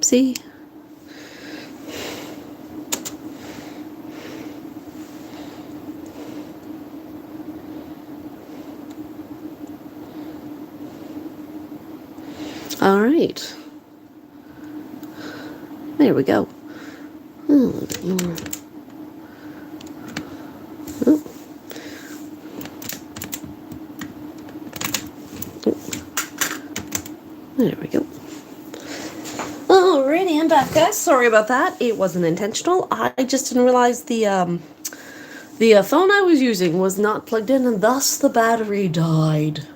Oopsie. All right. There we go. A little bit more. Oh. There we go. Alrighty, I'm back, guys. Sorry about that. It wasn't intentional. I just didn't realize the phone I was using was not plugged in, and thus the battery died.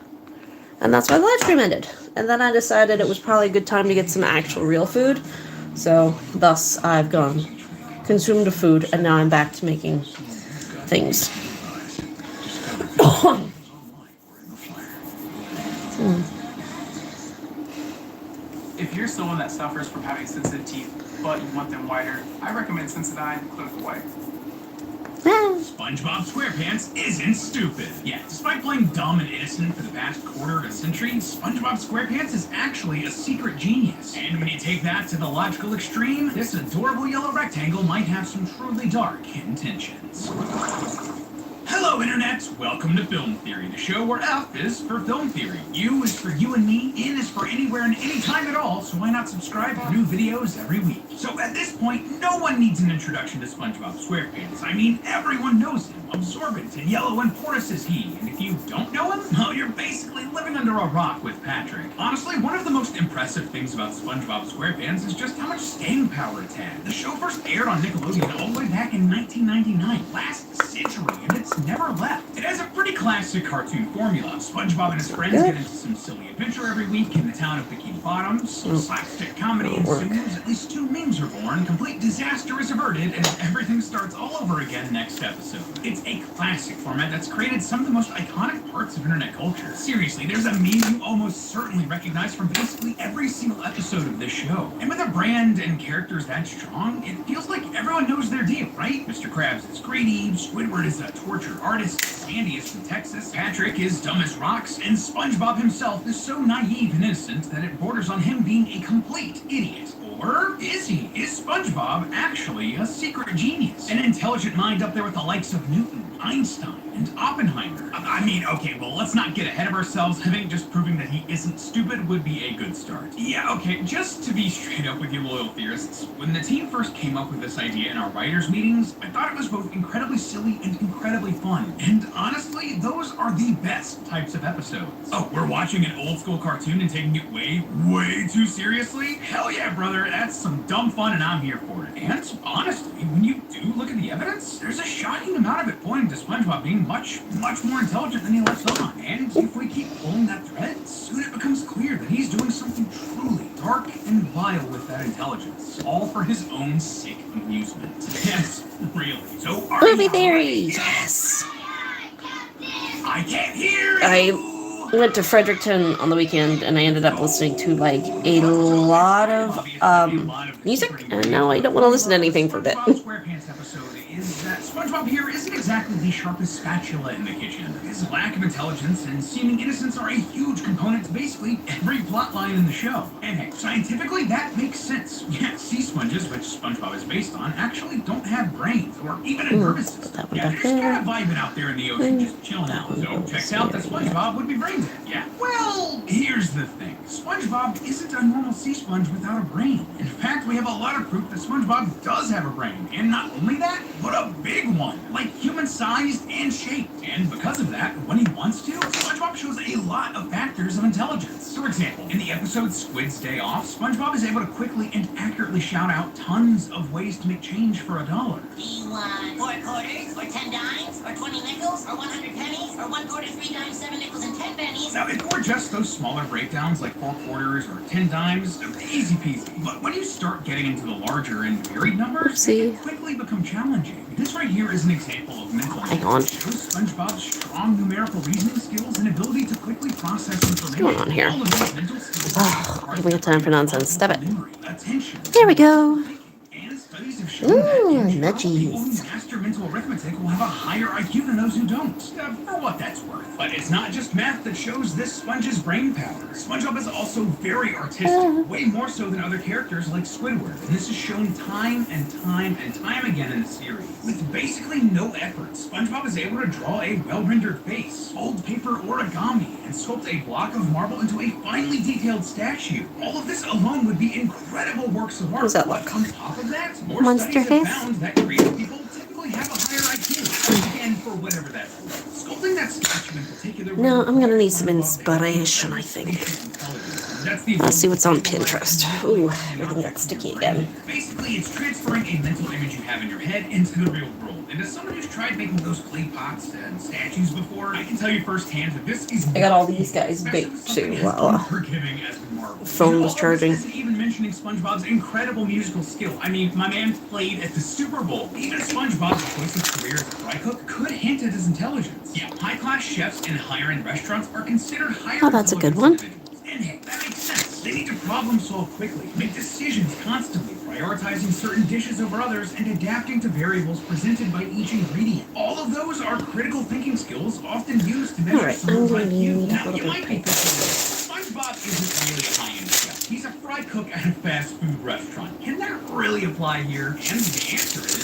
And that's why the live stream ended. And then I decided it was probably a good time to get some actual real food. So, thus, I've consumed the food, and now I'm back to making things. If you're someone that suffers from having sensitive teeth, but you want them whiter, I recommend Sensodyne Clinical White. SpongeBob SquarePants isn't stupid. Yeah, despite playing dumb and innocent for the past quarter of a century, SpongeBob SquarePants is actually a secret genius. And when you take that to the logical extreme, this adorable yellow rectangle might have some truly dark intentions. Hello, Internet! Welcome to Film Theory, the show where F is for film theory. U is for you and me, N is for anywhere and anytime at all, so why not subscribe for new videos every week? So at this point, no one needs an introduction to SpongeBob SquarePants. I mean, everyone knows him. Absorbent and yellow and porous is he. And if you don't know him, well, you're basically living under a rock with Patrick. Honestly, one of the most impressive things about SpongeBob SquarePants is just how much staying power it had. The show first aired on Nickelodeon all the way back in 1999, last century, and it's never left. It has a pretty classic cartoon formula. SpongeBob and his friends get into some silly adventure every week in the town of Bikini Bottom. Some slapstick comedy ensues, at least 2 memes are born, complete disaster is averted, and everything starts all over again next episode. It's a classic format that's created some of the most iconic parts of internet culture. Seriously, there's a meme you almost certainly recognize from basically every single episode of this show. And with a brand and characters that strong, it feels like everyone knows their deal, right? Mr. Krabs is greedy, Squidward is a tortured artist, Sandy is from Texas, Patrick is dumb as rocks, and SpongeBob himself is so naive and innocent that it borders on him being a complete idiot. Or is he? Is SpongeBob actually a secret genius? An intelligent mind up there with the likes of Newton, Einstein, and Oppenheimer? I mean, okay, well, let's not get ahead of ourselves. I think just proving that he isn't stupid would be a good start. Yeah, okay, just to be straight up with you loyal theorists, when the team first came up with this idea in our writers' meetings, I thought it was both incredibly silly and incredibly fun. And honestly, those are the best types of episodes. Oh, we're watching an old school cartoon and taking it way, way too seriously? Hell yeah, brother, that's some dumb fun and I'm here for it. And honestly, when you do look at the evidence, there's a shocking amount of it pointing to SpongeBob being much, much more intelligent than he lets on. And if we keep pulling that thread, soon it becomes clear that he's doing something truly dark and vile with that intelligence, all for his own sick amusement. Yes, really. So are Movie you theory, ready? yes. I can't hear you. I went to Fredericton on the weekend, and I ended up listening to like a lot of music, and now I don't want to listen to anything for a bit. SpongeBob SquarePants episode is that SpongeBob here isn't exactly the sharpest spatula in the kitchen. His lack of intelligence and seeming innocence are a huge component to basically every plotline in the show. And hey, scientifically, that makes sense. Yeah, sea sponges, which SpongeBob is based on, actually don't have brains or even a nervous system. Yeah, they're just kind of vibing out there in the ocean, just chilling out. So checks out that SpongeBob would be brain dead. Yeah. Well, here's the thing. SpongeBob isn't a normal sea sponge without a brain. In fact, we have a lot of proof that SpongeBob does have a brain. And not only that, but a big one. Like human-sized and shaped. And because of that, when he wants to, SpongeBob shows a lot of factors of intelligence. For example, in the episode Squid's Day Off, SpongeBob is able to quickly and accurately shout out tons of ways to make change for $1. Do you want 4 quarters, or 10 dimes, or 20 nickels, or 100 pennies, or 1 quarter, 3 dimes, 7 nickels, and 10 pennies? Now, if it were just those smaller breakdowns like 4 quarters or 10 dimes, easy peasy. But when you start getting into the larger and varied numbers, it can quickly become challenging. This right here is an example of mental Hang on. It shows SpongeBob's strong numerical reasoning skills and ability to quickly process information. What's going on here? All of these mental skills Oh, we got time for nonsense. Stop it. memory, attention, There we go. and studies have shown that in general, nudgies. people who master mental arithmetic will have a higher IQ than those who don't, for what that's worth. But it's not just math that shows this sponge's brain power. SpongeBob is also very artistic, way more so than other characters like Squidward, and this is shown time and time and time again in the series. With basically no effort, SpongeBob is able to draw a well-rendered face, fold paper origami, and sculpt a block of marble into a finely detailed statue. All of this alone would be incredible works of art. Does that But look? on top of that, more Monster studies have face? found that creative people typically have a higher IQ. Again, for whatever that's worth. Sculpting that statue in particular. No, I'm gonna need some inspiration, I think. Let's see what's on Pinterest. Ooh, everything got sticky again. Basically, it's transferring a mental image you have in your head into the real world. And as someone who's tried making those clay pots and statues before, I can tell you firsthand that this is. I got all these guys baked too while unforgiving as Marvel. phone was charging. Isn't even mentioning SpongeBob's incredible musical skill. I mean, my man played at the Super Bowl. Even SpongeBob's choice of career as a fry cook could hint at his intelligence. Yeah, high-class chefs in higher-end restaurants are considered higher. Oh, that's a good one. And hey, that makes sense. They need to problem solve quickly, make decisions constantly, prioritizing certain dishes over others, and adapting to variables presented by each ingredient. All of those are critical thinking skills often used to measure Alright, someone's I'm gonna IQ. need a Now, little you bit might of be paper. thinking, SpongeBob isn't really a high-end chef. He's a fry cook at a fast food restaurant. Can that really apply here? And the answer is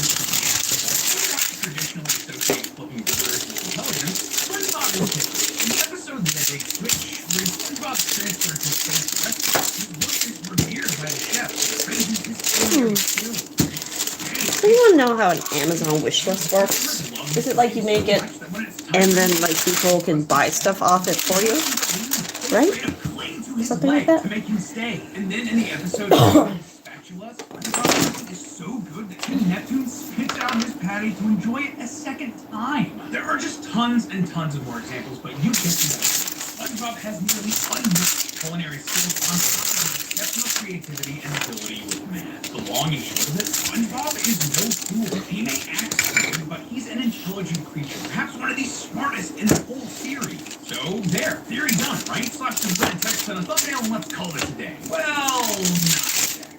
yes. Traditionally associate flipping burgers with intelligence. SpongeBob is different. In the episode The Big Switch, where SpongeBob transferred to Space Restaurant, his work is revered by the chef, praising his culinary skills. Anyone know how an Amazon wish list works? Is it like you make it and then like people can buy stuff off it for you? Right? Something like that? To make him stay. And then in the episode Spatula, SpongeBob is so good that King Neptune spits it on his patty to enjoy it a second time. There are just tons and tons of more examples, but you get the idea. SpongeBob has nearly unmatched culinary skills on top of his exceptional creativity and ability with math. The long and short of it, SpongeBob is no fool. He may act stupid, but he's an intelligent creature, perhaps one of the smartest in the whole series. So, there. Theory done, right? Slap some red text on a thumbnail and let's call it a day. Well, not exactly.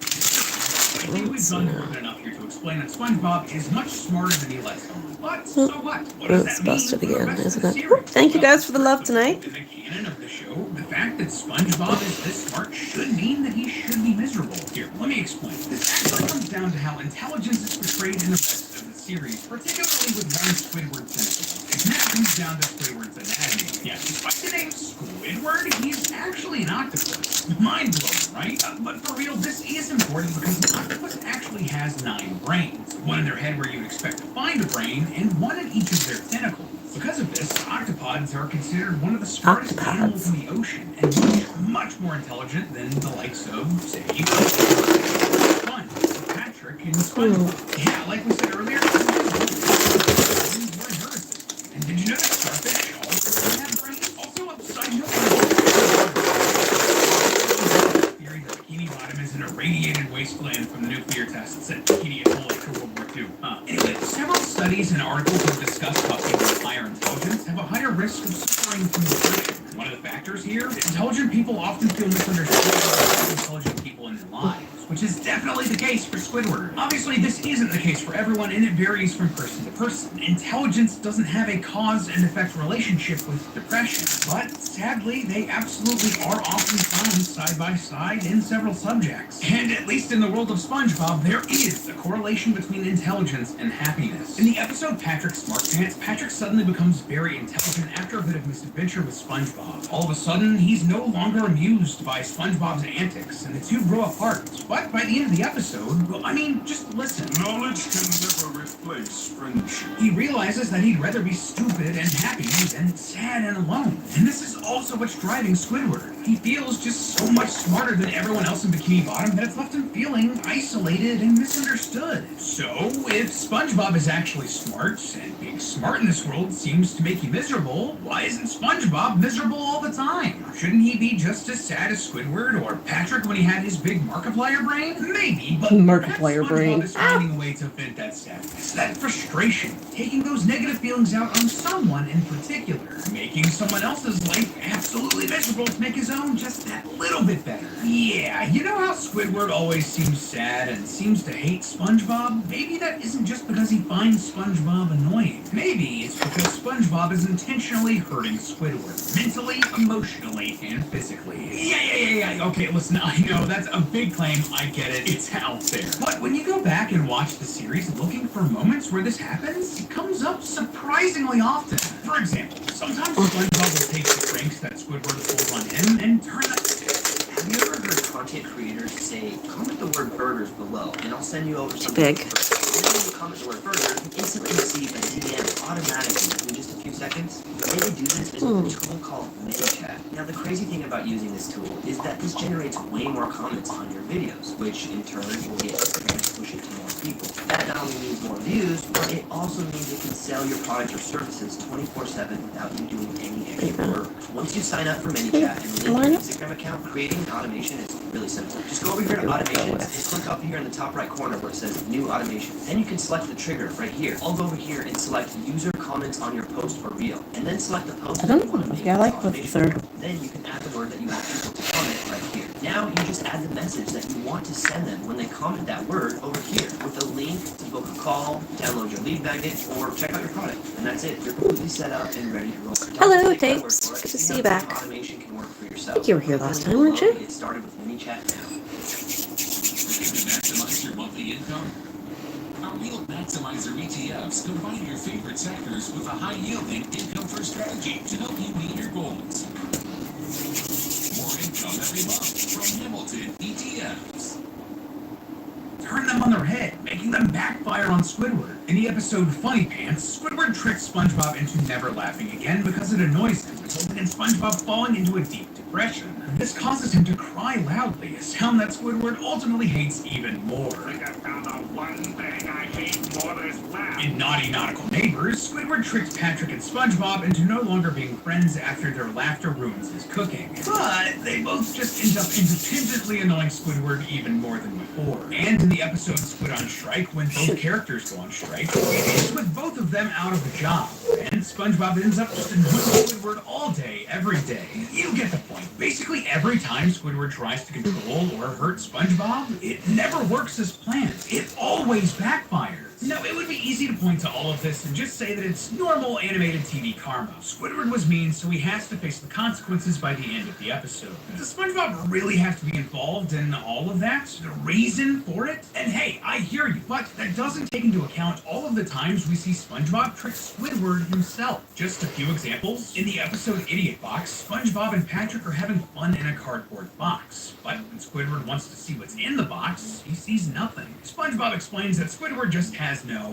I think we've done more than enough here to explain that SpongeBob is much smarter than he lets on. But, so what? What does It's that mean busted for the again, rest of isn't the it? series? Thank you guys for the love tonight. In the canon of the show, the fact that SpongeBob is this smart should mean that he should be miserable. Here, let me explain. This actually comes down to how intelligence is portrayed in the rest of the series, particularly with one Squidward's cynicism. And that comes down to Squidward's anatomy. Yeah, despite the name Squidward, he's actually an octopus. Mind-blowing, right? But for real, this is important because an octopus actually has 9 brains. One in their head where you'd expect to find a brain, and one in each of their tentacles. Because of this, octopods are considered one of the smartest animals in the ocean, and much more intelligent than the likes of, say, Sponge, Patrick, and SpongeBob. Yeah, like we said earlier, and did you know that starfish also have brains? Also, a side note, theory that Bikini Bottom is an irradiated wasteland from the nuclear tests that Bikini Atoll after World War II. Anyway, several studies and articles have discussed how people with higher intelligence have a higher risk of suffering from depression. One of the factors here, intelligent people often feel misunderstood by intelligent people in their lives, which is definitely the case for Squidward. Obviously, this isn't the case for everyone, and it varies from person to person. Intelligence doesn't have a cause and effect relationship with depression, but sadly, they absolutely are often found side by side in several subjects. And at least in the world of SpongeBob, there is a correlation between intelligence and happiness. In the episode Patrick Smartpants, Patrick suddenly becomes very intelligent after a bit of misadventure with SpongeBob. All of a sudden, he's no longer amused by SpongeBob's antics, and the two grow apart. But by the end of the episode, well, I mean, just listen. Knowledge can never replace friendship. He realizes that he'd rather be stupid and happy than sad and alone. And this is also what's driving Squidward. He feels just so much smarter than everyone else in Bikini Bottom that it's left him feeling isolated and misunderstood. So, if SpongeBob is actually smart, and being smart in this world seems to make you miserable, why isn't SpongeBob miserable all the time? Shouldn't he be just as sad as Squidward or Patrick when he had his big Markiplier brain? brain? Maybe, but Markiplier perhaps SpongeBob brain. is finding a way to vent that sadness, that frustration, taking those negative feelings out on someone in particular, making someone else's life absolutely miserable to make his own just that little bit better. Yeah, you know how Squidward always seems sad and seems to hate SpongeBob? Maybe that isn't just because he finds SpongeBob annoying. Maybe it's because SpongeBob is intentionally hurting Squidward, mentally, emotionally, and physically. Yeah. Okay, listen, I know that's a big claim. I get it. It's out there. But when you go back and watch the series looking for moments where this happens, it comes up surprisingly often. For example, sometimes SpongeBob will take the pranks that Squidward pulls on him and turn them. Have you ever heard content creators say, comment the word burgers below, and I'll send you over something? Big. And then when you comment the word burgers, you instantly receive a DM automatically in just a few seconds. The way they do this is with a tool called ManyChat. Now the crazy thing about using this tool is that this generates way more comments on your videos, which in turn will get Instagram to push it to more people. That not only means more views, but it also means you can sell your products or services 24/7 without you doing any extra work. Once you sign up for ManyChat and link your Instagram account, creating an automation is really simple. Just go over here to automations and click up here in the top right corner where it says new automation. Then you can select the trigger right here. I'll go over here and select user comments on your post or reel, and then select the post I that don't you want to know. make. Yeah, I like as with the automation. third. Then you can add the word that you want people to comment right here. Now you just add the message that you want to send them when they comment that word over here with a link to book a call, download your lead magnet, or check out your product. And that's it. You're completely set up and ready to roll. Hello, Don't take my word Tapes. for it. Good to See see how you this back. automation can work for yourself. I think you were here last time, weren't you? Get started with ManyChat now. Looking to maximize your monthly income? Our Yield Maximizer ETFs combine your favorite sectors with a high-yielding income-first strategy to help you meet your goals. More income every month from Hamilton ETFs. Turn them on their head, making them backfire on Squidward. In the episode Funny Pants, Squidward tricks SpongeBob into never laughing again because it annoys him, resulting in SpongeBob falling into a deep depression. This causes him to cry loudly, a sound that Squidward ultimately hates even more. In Naughty Nautical Neighbors, Squidward tricks Patrick and SpongeBob into no longer being friends after their laughter ruins his cooking. But they both just end up independently annoying Squidward even more than before. And in the episode Squid on Strike, when both characters go on strike, it ends with both of them out of a job. And SpongeBob ends up just annoying Squidward all day, every day. You get the point. Basically, every time Squidward tries to control or hurt SpongeBob, it never works as planned. It always backfires. Now, it would be easy to point to all of this and just say that it's normal animated TV karma. Squidward was mean, so he has to face the consequences by the end of the episode. Does SpongeBob really have to be involved in all of that? The reason for it? And hey, I hear you, but that doesn't take into account all of the times we see SpongeBob trick Squidward himself. Just a few examples. In the episode Idiot Box, SpongeBob and Patrick are having fun in a cardboard box. But when Squidward wants to see what's in the box, he sees nothing. SpongeBob explains that Squidward just has no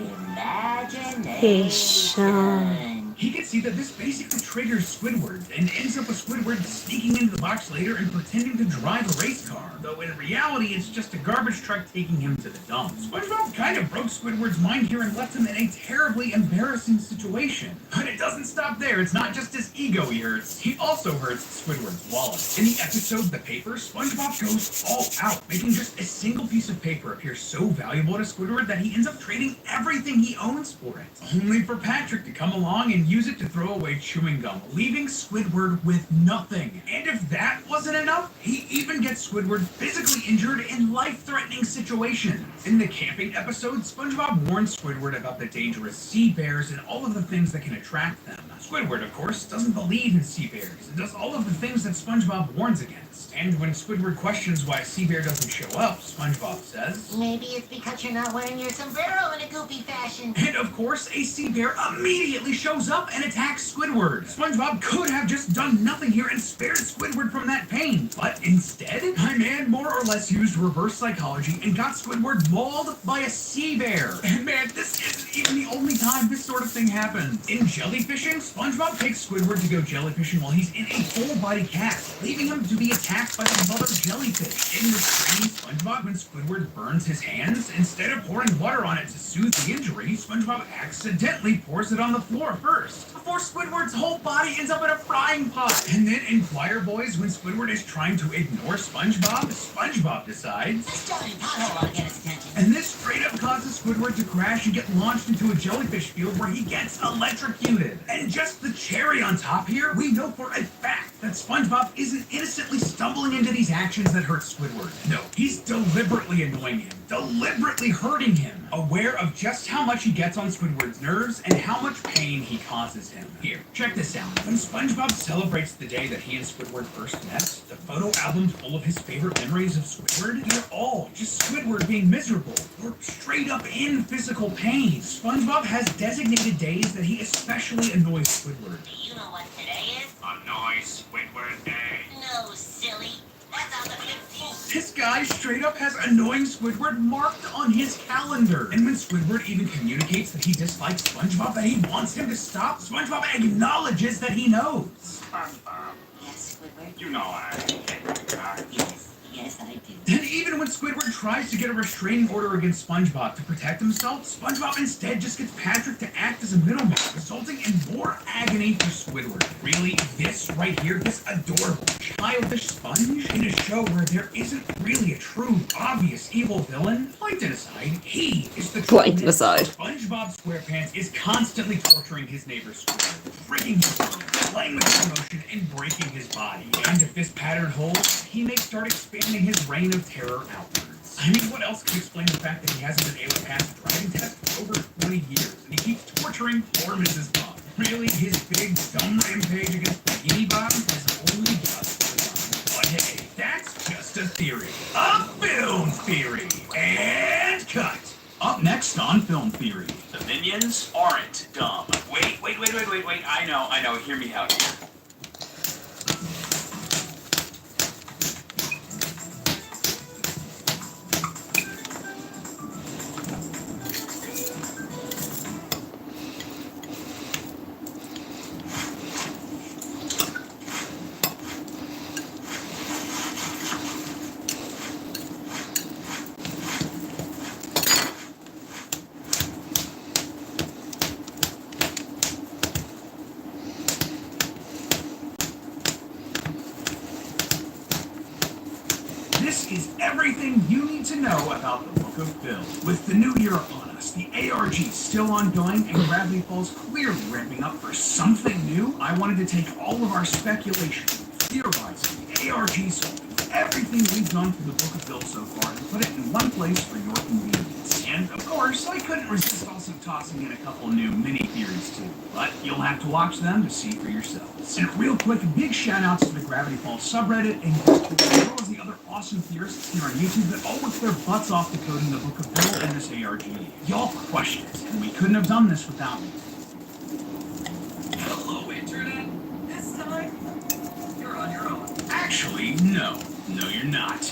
Imagination. He can see that this basically triggers Squidward and ends up with Squidward sneaking into the box later and pretending to drive a race car, though in reality it's just a garbage truck taking him to the dump. SpongeBob kind of broke Squidward's mind here and left him in a terribly embarrassing situation. But it doesn't stop there. It's not just his ego he hurts, he also hurts Squidward's wallet. In the episode The Paper, SpongeBob goes all out, making just a single piece of paper appear so valuable to Squidward that he ends up trading everything he owns for it, only for Patrick to come along and use it to throw away chewing gum, leaving Squidward with nothing. And if that wasn't enough, he even gets Squidward physically injured in life-threatening situations. In the camping episode, SpongeBob warns Squidward about the dangerous sea bears and all of the things that can attract them. Squidward, of course, doesn't believe in sea bears and does all of the things that SpongeBob warns against. And when Squidward questions why a sea bear doesn't show up, SpongeBob says, Maybe it's because you're not wearing your sombrero in a goofy fashion. and of course, a sea bear immediately shows up and attacks Squidward. SpongeBob could have just done nothing here and spared Squidward from that pain, but instead, my man more or less used reverse psychology and got Squidward mauled by a sea bear. And man, this isn't isn't even the only time this sort of thing happens. In jellyfishing, SpongeBob takes Squidward to go jellyfishing while he's in a full-body cast, leaving him to be attacked by the mother jellyfish. In restraining SpongeBob when Squidward burns his hands, instead of pouring water on it to soothe the injury, SpongeBob accidentally pours it on the floor first, before Squidward's whole body ends up in a frying pot. And then in Choir Boys, when Squidward is trying to ignore SpongeBob, SpongeBob decides, This Jordan pothole ought to get his attention. and this straight up causes Squidward to crash and get launched into a jellyfish field where he gets electrocuted. And just the cherry on top here, we know for a fact that SpongeBob isn't innocently stumbling into these actions that hurt Squidward. No, he's deliberately annoying him, deliberately hurting him, aware of just how much he gets on Squidward's nerves and how much pain he causes him. Here, check this out. When SpongeBob celebrates the day that he and Squidward first met, the photo album full of his favorite memories of Squidward, they're all just Squidward being miserable or straight up in physical pain. SpongeBob has designated days that he especially annoys Squidward. Do you know what today is? Annoy Squidward Day. No, silly. That's on the 15th. This guy straight up has annoying Squidward marked on his calendar. And when Squidward even communicates that he dislikes SpongeBob, that he wants him to stop, SpongeBob acknowledges that he knows. SpongeBob, Yes, Squidward. you know I hate you guys. Yes, I do. And even when Squidward tries to get a restraining order against SpongeBob to protect himself, SpongeBob instead just gets Patrick to act as a middleman, resulting in more agony for Squidward. Really, this right here, this adorable, childish sponge in a show where there isn't really a true, obvious evil villain? Plankton aside, he is the true Plankton villain. aside. SpongeBob SquarePants is constantly torturing his neighbor Squidward, breaking his bone, playing with his emotion, and breaking his body. And if this pattern holds, he may start expanding his reign of terror outwards. I mean, what else could explain the fact that he hasn't been able to pass a driving test for over 20 years, and he keeps torturing poor Mrs. Bob? Really, his big, dumb rampage against Bikini Bottom has only just begun. But hey, that's just a theory. A film theory. And cut. Up next on Film Theory. The minions aren't dumb. Wait. I know. Hear me out here. This is everything you need to know about the Book of Bill. With the new year upon us, the ARG still ongoing, and Gravity Falls clearly ramping up for something new, I wanted to take all of our speculation, theorizing, ARG solving, everything we've done for the Book of Bill so far, and put it in one place for your convenience. And, of course, I couldn't resist also tossing in a couple new mini-theories, too. But you'll have to watch them to see for yourselves. And real quick, big shout-outs to the Gravity Falls subreddit, and as well as the other awesome theorists here on YouTube that all worked their butts off decoding the Book of Bill and this ARG. Y'all crushed it, and we couldn't have done this without me. Hello, Internet. This time, you're on your own. Actually, no. No, you're not.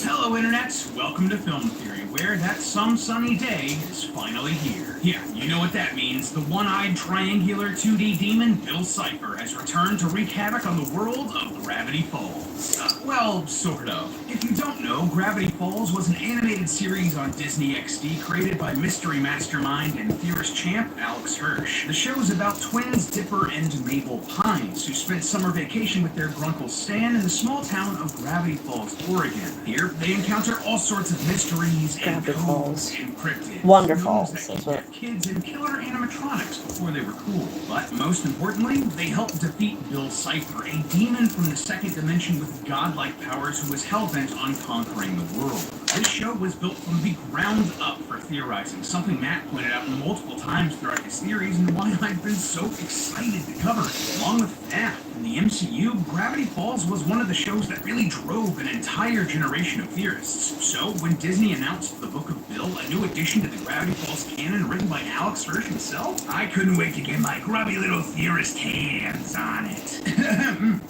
Hello, Internet. Welcome to Film Theory, where that some sunny day is finally here. Yeah, you know what that means. The one-eyed triangular 2D demon, Bill Cipher, has returned to wreak havoc on the world of Gravity Falls. Well, sort of. If you don't know, Gravity Falls was an animated series on Disney XD created by mystery mastermind and theorist champ Alex Hirsch. The show is about twins Dipper and Mabel Pines, who spent summer vacation with their grunkle Stan in the small town of Gravity Falls, Oregon. Here, they encounter all sorts of mysteries and Gravity codes Falls. and cryptids. Wonderfalls, Rooms that is what- kidnapped kids and killer animatronics before they were cool. But most importantly, they helped defeat Bill Cipher, a demon from the second dimension with godlike powers who was hell-bent on conquering the world. This show was built from the ground up for theorizing, something Matt pointed out multiple times throughout his series and why I've been so excited to cover it. Along with FNAF and the MCU, Gravity Falls was one of the shows that really drove an entire generation of theorists. So when Disney announced the Book of Bill, a new addition to the Gravity Falls canon written by Alex Hirsch himself, I couldn't wait to get my grubby little theorist hands on it.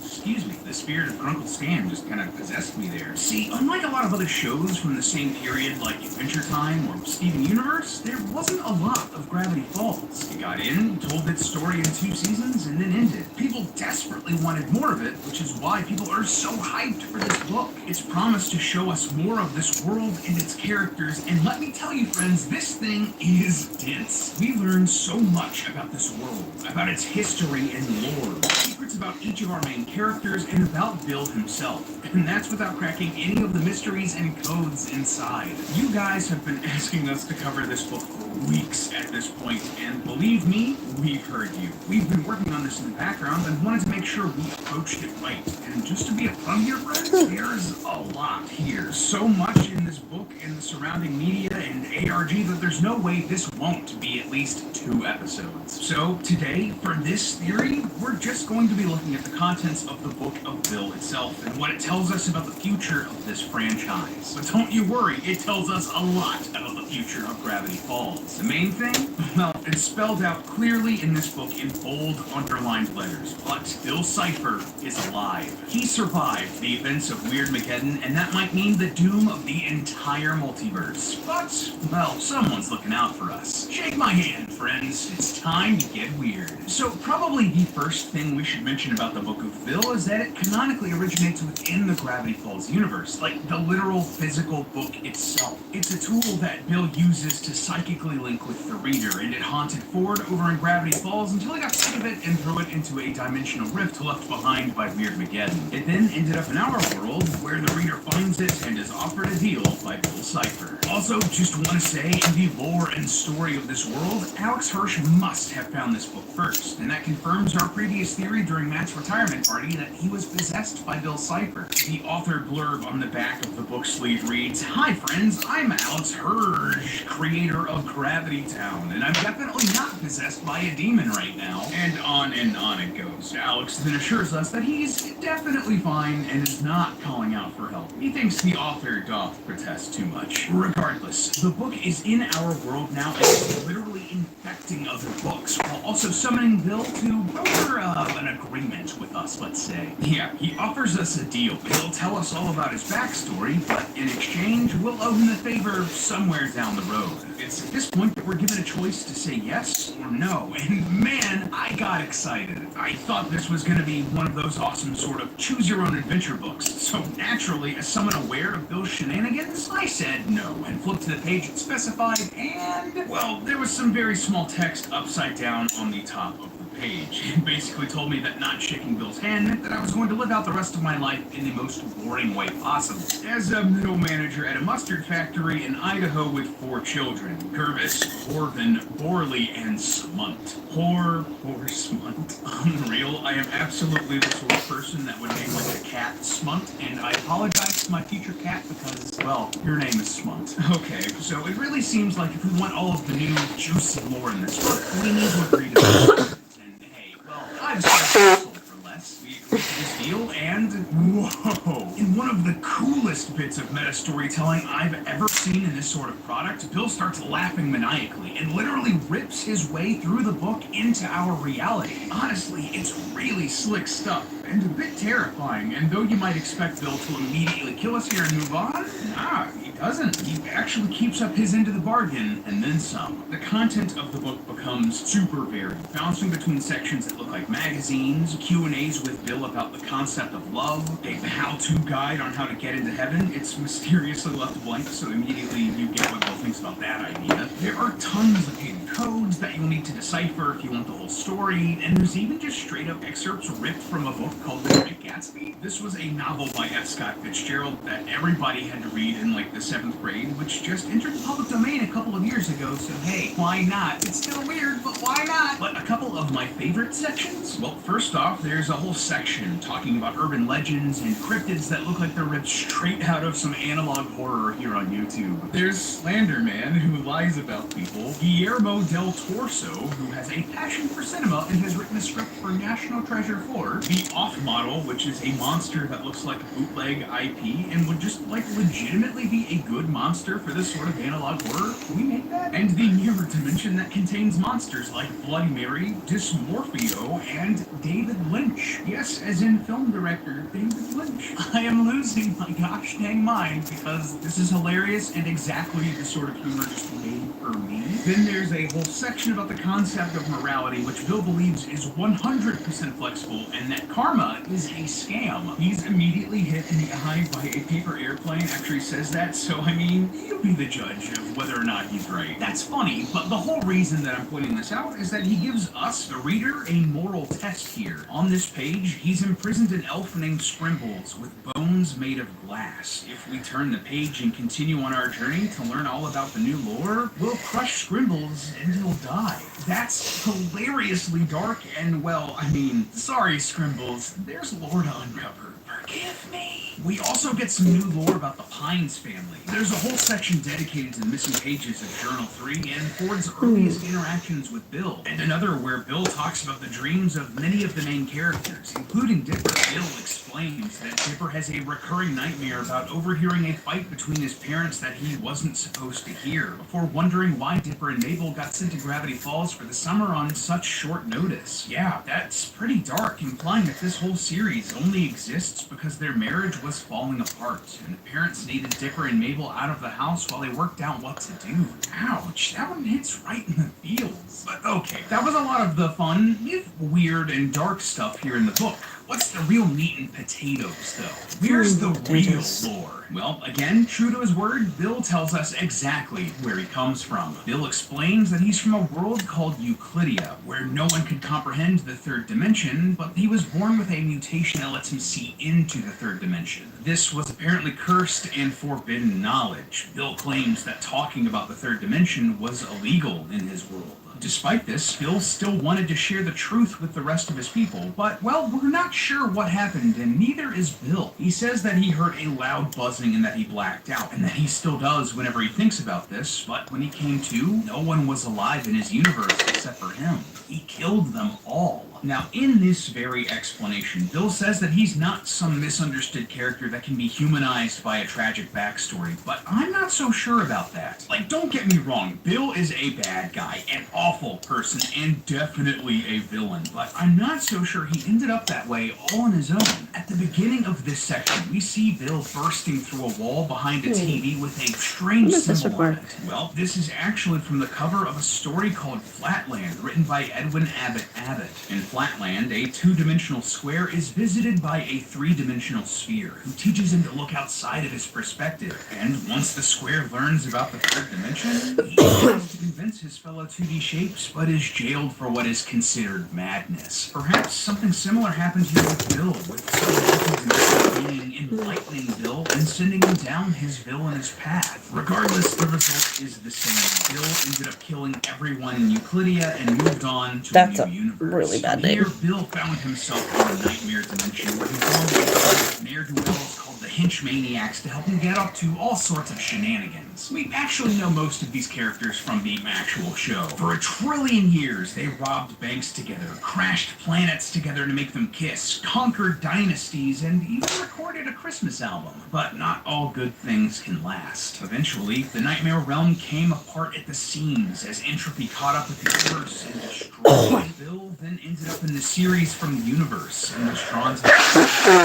Excuse me, the spirit of Grunkle Stan just kind of possessed me there. See, unlike a lot of other shows from the same period like Adventure Time or Steven Universe, there wasn't a lot of Gravity Falls. It got in, told its story in 2 seasons, and then ended. People desperately wanted more of it, which is why people are so hyped for this book. It's promised to show us more of this world and its characters, and let me tell you friends, this thing is dense. We learn so much about this world, about its history and lore, secrets about each of our main characters, and about Bill himself. And that's without cracking any of the mysteries and codes inside. You guys have been asking us to cover this book for weeks at this point, and believe me, we've heard you. We've been working on this in the background and wanted to make sure we approached it right. And just to be upfront here, friends, there's a lot here. So much in this book and the surrounding media and ARG that there's no way this won't be at least 2 episodes. So today, for this theory, we're just going to be looking at the contents of the Book of Bill itself and what it tells us about the future of this franchise. But don't you worry, it tells us a lot about the future of Gravity Falls. The main thing? Well, it's spelled out clearly in this book in bold, underlined letters. But Bill Cipher is alive. He survived the events of Weirdmageddon, and that might mean the doom of the entire multiverse. But, well, someone's looking out for us. Shake my hand, friends. It's time to get weird. So, probably the first thing we should mention about the Book of Bill is that it canonically originates within the Gravity Falls universe, like the literal physical book itself. It's a tool that Bill uses to psychically link with the reader, and it haunted Ford over in Gravity Falls until he got sick of it and threw it into a dimensional rift left behind by Weirdmageddon. It then ended up in our world, where the reader finds it and is offered a deal by Bill Cipher. Also, just want to say, in the lore and story of this world, Alex Hirsch must have found this book first, and that confirms our previous theory during Matt's retirement party that he was possessed by Bill Cipher. The author blurb on the back of the book sleeve reads, "Hi friends, I'm Alex Hirsch, creator of Gravity Town, and I'm definitely not possessed by a demon right now." And on it goes. Alex then assures us that he's definitely fine and is not calling out for help. He thinks the author doth protest too much. Regardless, the book is in our world now and is literally infecting other books, while also summoning Bill to broker an agreement with us, let's say. Yeah, he offers us a deal. He'll tell us all about his backstory, but in exchange, we'll owe him a favor somewhere down the road. It's at this point that we're given a choice to say yes or no, and man, I got excited. I thought this was going to be one of those awesome sort of choose-your-own-adventure books, so naturally, as someone aware of Bill's shenanigans, I said no, and flipped to the page it specified, and, well, there was some very small text upside down on the top of the page. It basically told me that not shaking Bill's hand meant that I was going to live out the rest of my life in the most boring way possible. As a middle manager at a mustard factory in Idaho with 4 children, Gervis, Orvin, Borley, and Smunt. Poor Smunt. Unreal. I am absolutely the sort of person that would name like a cat Smunt, and I apologize to my future cat because, well, your name is Smunt. Okay, so it really seems like if we want all of the new juicy lore in this book, we need to agree to this. And hey, well, I've sold for less. We agreed to this deal, and whoa! In one of the coolest bits of meta storytelling I've ever seen in this sort of product, Bill starts laughing maniacally and literally rips his way through the book into our reality. Honestly, it's really slick stuff and a bit terrifying, and though you might expect Bill to immediately kill us here and move on, nah, he doesn't. He actually keeps up his end of the bargain, and then some. The content of the book becomes super varied, bouncing between sections that look like magazines, Q&As with Bill about the concept of love, a how-to guide on how to get into heaven. It's mysteriously left blank, so immediately you get what Bill thinks about that idea. There are tons of hidden codes that you'll need to decipher if you want the whole story, and there's even just straight-up excerpts ripped from a book called The Great Gatsby. This was a novel by F. Scott Fitzgerald that everybody had to read in like the 7th grade, which just entered the public domain a couple of years ago, so hey, why not? It's still weird, but why not? But a couple of my favorite sections? Well, first off, there's a whole section talking about urban legends and cryptids that look like they're ripped straight out of some analog horror here on YouTube. There's Slender Man, who lies about people, Guillermo del Torso, who has a passion for cinema and has written a script for National Treasure 4, the Off Model, which is a monster that looks like bootleg IP and would just like legitimately be a good monster for this sort of analog horror. Can we make that? And the Mirror Dimension that contains monsters like Bloody Mary, Dysmorphio, and David Lynch. Lynch. Yes, as in film director David Lynch. I am losing my gosh dang mind because this is hilarious and exactly the sort of humor just made for me. Then there's a whole section about the concept of morality, which Bill believes is 100% flexible and that karma is a scam. He's immediately hit in the eye by a paper airplane after he says that, so I mean, you be the judge of whether or not he's right. That's funny, but the whole reason that I'm pointing this out is that he gives us, the reader, a moral test here. On this page, he's imprisoned an elf named Scrimbles with bones made of glass. If we turn the page and continue on our journey to learn all about the new lore, we'll crush Scrimbles and he'll die. That's hilariously dark and, well, I mean, sorry Scrimbles, there's lore to uncover. Forgive me. We also get some new lore about the Pines family. There's a whole section dedicated to the missing pages of Journal 3 and Ford's earliest interactions with Bill, and another where Bill talks about the dreams of many of the main characters, including Dipper. Bill explains that Dipper has a recurring nightmare about overhearing a fight between his parents that he wasn't supposed to hear, before wondering why Dipper and Mabel got sent to Gravity Falls for the summer on such short notice. Yeah, that's pretty dark, implying that this whole series only exists because their marriage was falling apart, and the parents needed Dipper and Mabel out of the house while they worked out what to do. Ouch, that one hits right in the feels. But okay, that was a lot of the fun, weird, and dark stuff here in the book. What's the real meat and potatoes, though? Where's the real lore? Well, again, true to his word, Bill tells us exactly where he comes from. Bill explains that he's from a world called Euclidia, where no one could comprehend the third dimension, but he was born with a mutation that lets him see into the third dimension. This was apparently cursed and forbidden knowledge. Bill claims that talking about the third dimension was illegal in his world. Despite this, Bill still wanted to share the truth with the rest of his people, but, well, we're not sure what happened, and neither is Bill. He says that he heard a loud buzzing and that he blacked out, and that he still does whenever he thinks about this, but when he came to, no one was alive in his universe except for him. He killed them all. Now, in this very explanation, Bill says that he's not some misunderstood character that can be humanized by a tragic backstory, but I'm not so sure about that. Like, don't get me wrong, Bill is a bad guy, an awful person, and definitely a villain, but I'm not so sure he ended up that way all on his own. At the beginning of this section, we see Bill bursting through a wall behind a TV with a strange symbol on it. Well, this is actually from the cover of a story called Flatland, written by Edwin Abbott Abbott. In Flatland, a two-dimensional square is visited by a three-dimensional sphere, who teaches him to look outside of his perspective. And once the square learns about the third dimension, he tries to convince his fellow 2D shapes, but is jailed for what is considered madness. Perhaps something similar happened here with Bill, with some being enlightening Bill and sending him down his villainous path. Regardless, the result is the same. Bill ended up killing everyone in Euclidia and moved on to That's a a new universe. really bad Here, name. Bill found himself in a nightmare dimension where he formed ne'er-do-wells called the Hinchmaniacs to help him get up to all sorts of shenanigans. We actually know most of these characters from the actual show. For 1 trillion years, they robbed banks together, crashed planets together to make them kiss, conquered dynasties, and even recorded a Christmas album. But not all good things can last. Eventually, the Nightmare Realm came apart at the seams as entropy caught up with the universe and destroyed. Bill then ended up in the series from the universe and was drawn to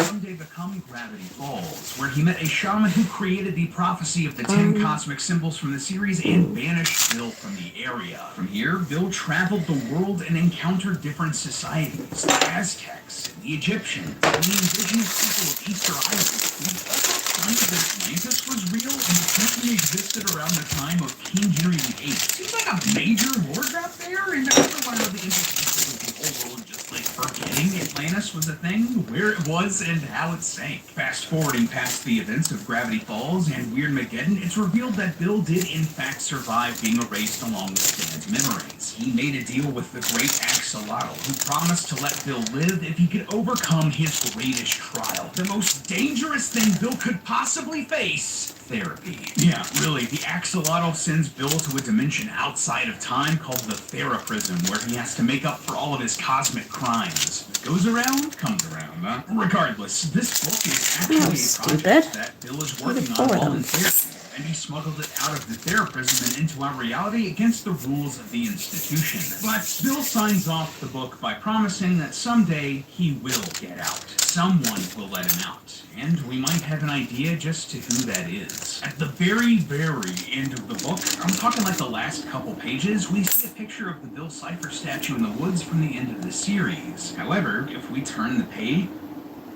someday become Gravity Falls, where he met a shaman who created the prophecy of the 10 cosmic symbols from the series and banished Bill from the area. From here, Bill traveled the world and encountered different societies, the Aztecs, the Egyptians, and the indigenous people of Easter Island. He also found that Atlantis was real and apparently existed around the time of King Henry VIII. Seems like a major lore drop there, and I also learned the implications of the whole world just like forgetting Atlantis was a thing, where it was, and how it sank. Fast forwarding past the events of Gravity Falls and Weirdmageddon, it's revealed that Bill did in fact survive being erased along with Stan's memories. He made a deal with the great Axolotl, who promised to let Bill live if he could overcome his greatest trial. The most dangerous thing Bill could possibly face: therapy. Yeah, really, the Axolotl sends Bill to a dimension outside of time called the Theraprism, where he has to make up for all of his cosmic crimes. What goes around, comes around, huh? Regardless, this book is actually a project that Bill is working on while in therapy. and he smuggled it out of the Theraprism and into our reality against the rules of the institution. But Bill signs off the book by promising that someday he will get out. Someone will let him out, and we might have an idea just to who that is. At the very, very end of the book, I'm talking like the last couple pages, we see a picture of the Bill Cipher statue in the woods from the end of the series. However, if we turn the page,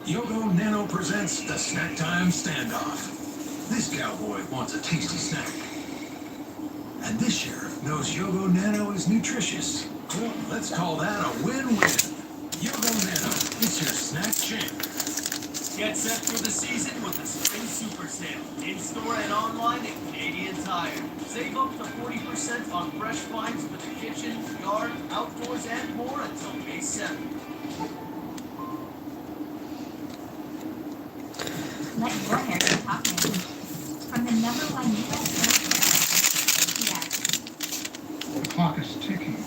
Yogo Nano presents the Snack Time Standoff. This cowboy wants a tasty snack. And this sheriff knows Yogo Nano is nutritious. Well, let's call that a win-win. Yogo Nano is your snack champ. Get set for the season with the Spring Super Sale. In-store and online at Canadian Tire. Save up to 40% on fresh finds for the kitchen, yard, outdoors, and more until May 7th. Let your hair do talking. From the #1 U.S. hair care. The clock is ticking.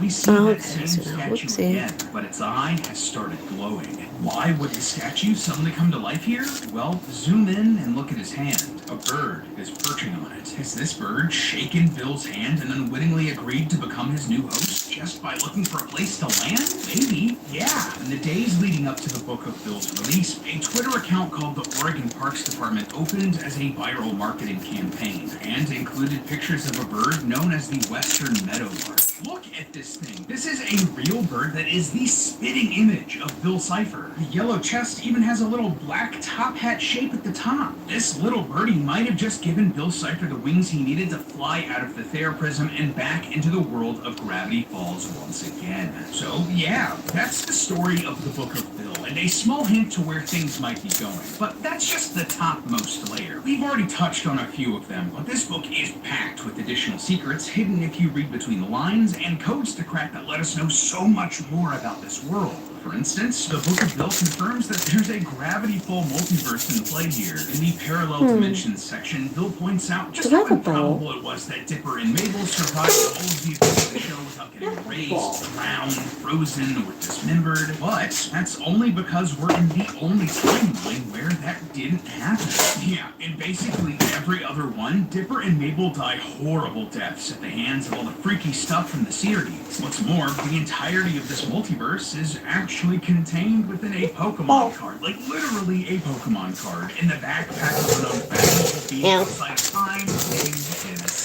we see that same so statue again, but its eye has started glowing. Why would the statue suddenly come to life here? Well, zoom in and look at his hand. A bird is perching on it. Has this bird shaken Bill's hand and unwittingly agreed to become his new host just by looking for a place to land? Maybe. Yeah. In the days leading up to the book of Bill's release, a Twitter account called the Oregon Parks Department opened as a viral marketing campaign and included pictures of a bird known as the Western Meadowlark. Look at this thing. This is a real bird that is the spitting image of Bill Cipher. The yellow chest even has a little black top hat shape at the top. This little birdie might have just given Bill Cipher the wings he needed to fly out of the Theraprism and back into the world of Gravity Falls once again. So yeah, that's the story of the Book of Bill, and a small hint to where things might be going. But that's just the topmost layer. We've already touched on a few of them, but this book is packed with additional secrets hidden if you read between the lines, and codes to crack that let us know so much more about this world. For instance, the Book of Bill confirms that there's a gravity-full multiverse in play here. In the Parallel Dimensions section, Bill points out just how improbable it was that Dipper and Mabel survived all of the events of the show without getting raised, drowned, frozen, or dismembered. But that's only because we're in the only timeline where that didn't happen. Yeah, in basically every other one, Dipper and Mabel die horrible deaths at the hands of all the freaky stuff from the series. What's more, the entirety of this multiverse is actually contained within a Pokemon card. Like, literally a Pokemon card in the backpack of an unfathomable being outside time,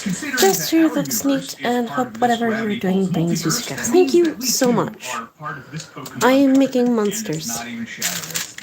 considering just sure that's neat, and hope whatever you're doing brings you success. Thank you so much. I am making monsters,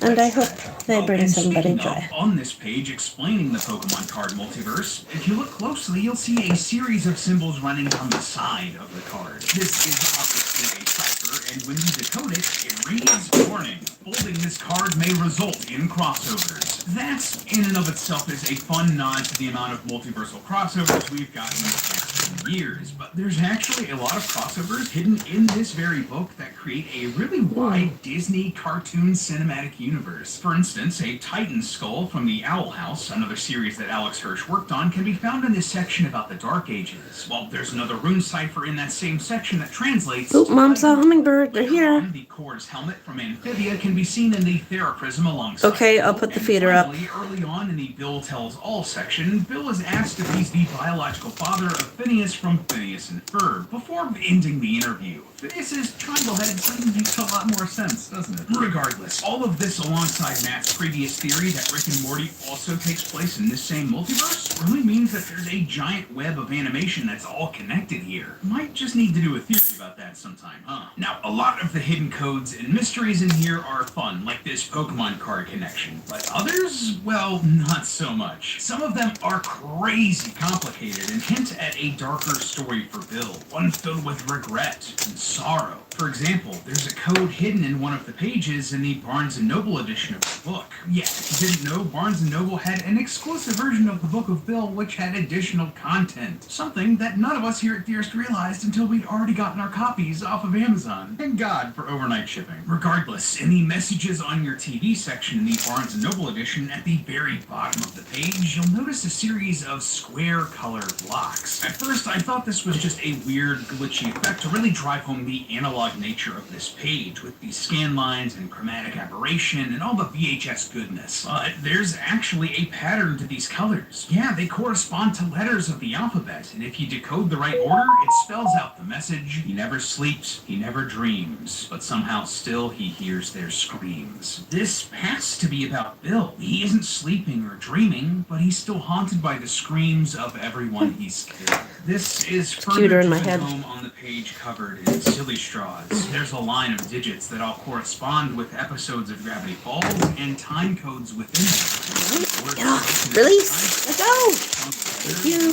and I hope they bring somebody joy. On this page explaining the Pokemon card multiverse, if you look closely, you'll see a series of symbols running down the side of the card. This is obviously a cipher, and when you decode it, it reads, "Warning, folding this card may result in crossovers." That, in and of itself, is a fun nod to the amount of multiversal crossovers we've gotten in the past 10 years, but there's actually a lot of crossovers hidden in this very book that create a really wide Disney cartoon cinematic universe. For instance, a Titan skull from the Owl House, another series that Alex Hirsch worked on, can be found in this section about the Dark Ages. While there's another rune cipher in that same section that translates Oh, Mom saw a hummingbird. They're here. The Core's helmet from Amphibia can be seen in the Theraprism alongside. Okay, I'll put the feeder up. Early on in the Bill Tells All section, Bill is asked if he's the biological father of Phineas from Phineas and Ferb, before ending the interview. Phineas's triangle head suddenly makes a lot more sense, doesn't it? Regardless, all of this alongside Matt's previous theory that Rick and Morty also takes place in this same multiverse really means that there's a giant web of animation that's all connected here. Might just need to do a theory about that sometime, huh? Now, a lot of the hidden codes and mysteries in here are fun, like this Pokemon card connection, but others, well, not so much. Some of them are crazy complicated and hint at a darker story for Bill, one filled with regret and sorrow For example, there's a code hidden in one of the pages in the Barnes & Noble edition of the book. Yeah, if you didn't know, Barnes & Noble had an exclusive version of the Book of Bill which had additional content. Something that none of us here at Theorist realized until we'd already gotten our copies off of Amazon. Thank God for overnight shipping. Regardless, in the messages on your TV section in the Barnes & Noble edition, at the very bottom of the page, you'll notice a series of square color blocks. At first, I thought this was just a weird, glitchy effect to really drive home the analog nature of this page, with the scan lines and chromatic aberration and all the VHS goodness. But there's actually a pattern to these colors. Yeah, they correspond to letters of the alphabet, and if you decode the right order, it spells out the message: he never sleeps, he never dreams, but somehow still he hears their screams. This has to be about Bill. He isn't sleeping or dreaming, but he's still haunted by the screams of everyone he's killed. This is further Cuter in my driven head. home on the page covered in silly straws. There's a line of digits that all correspond with episodes of Gravity Falls and time codes within them. Yeah, release. Let's go. Thank you.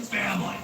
Family.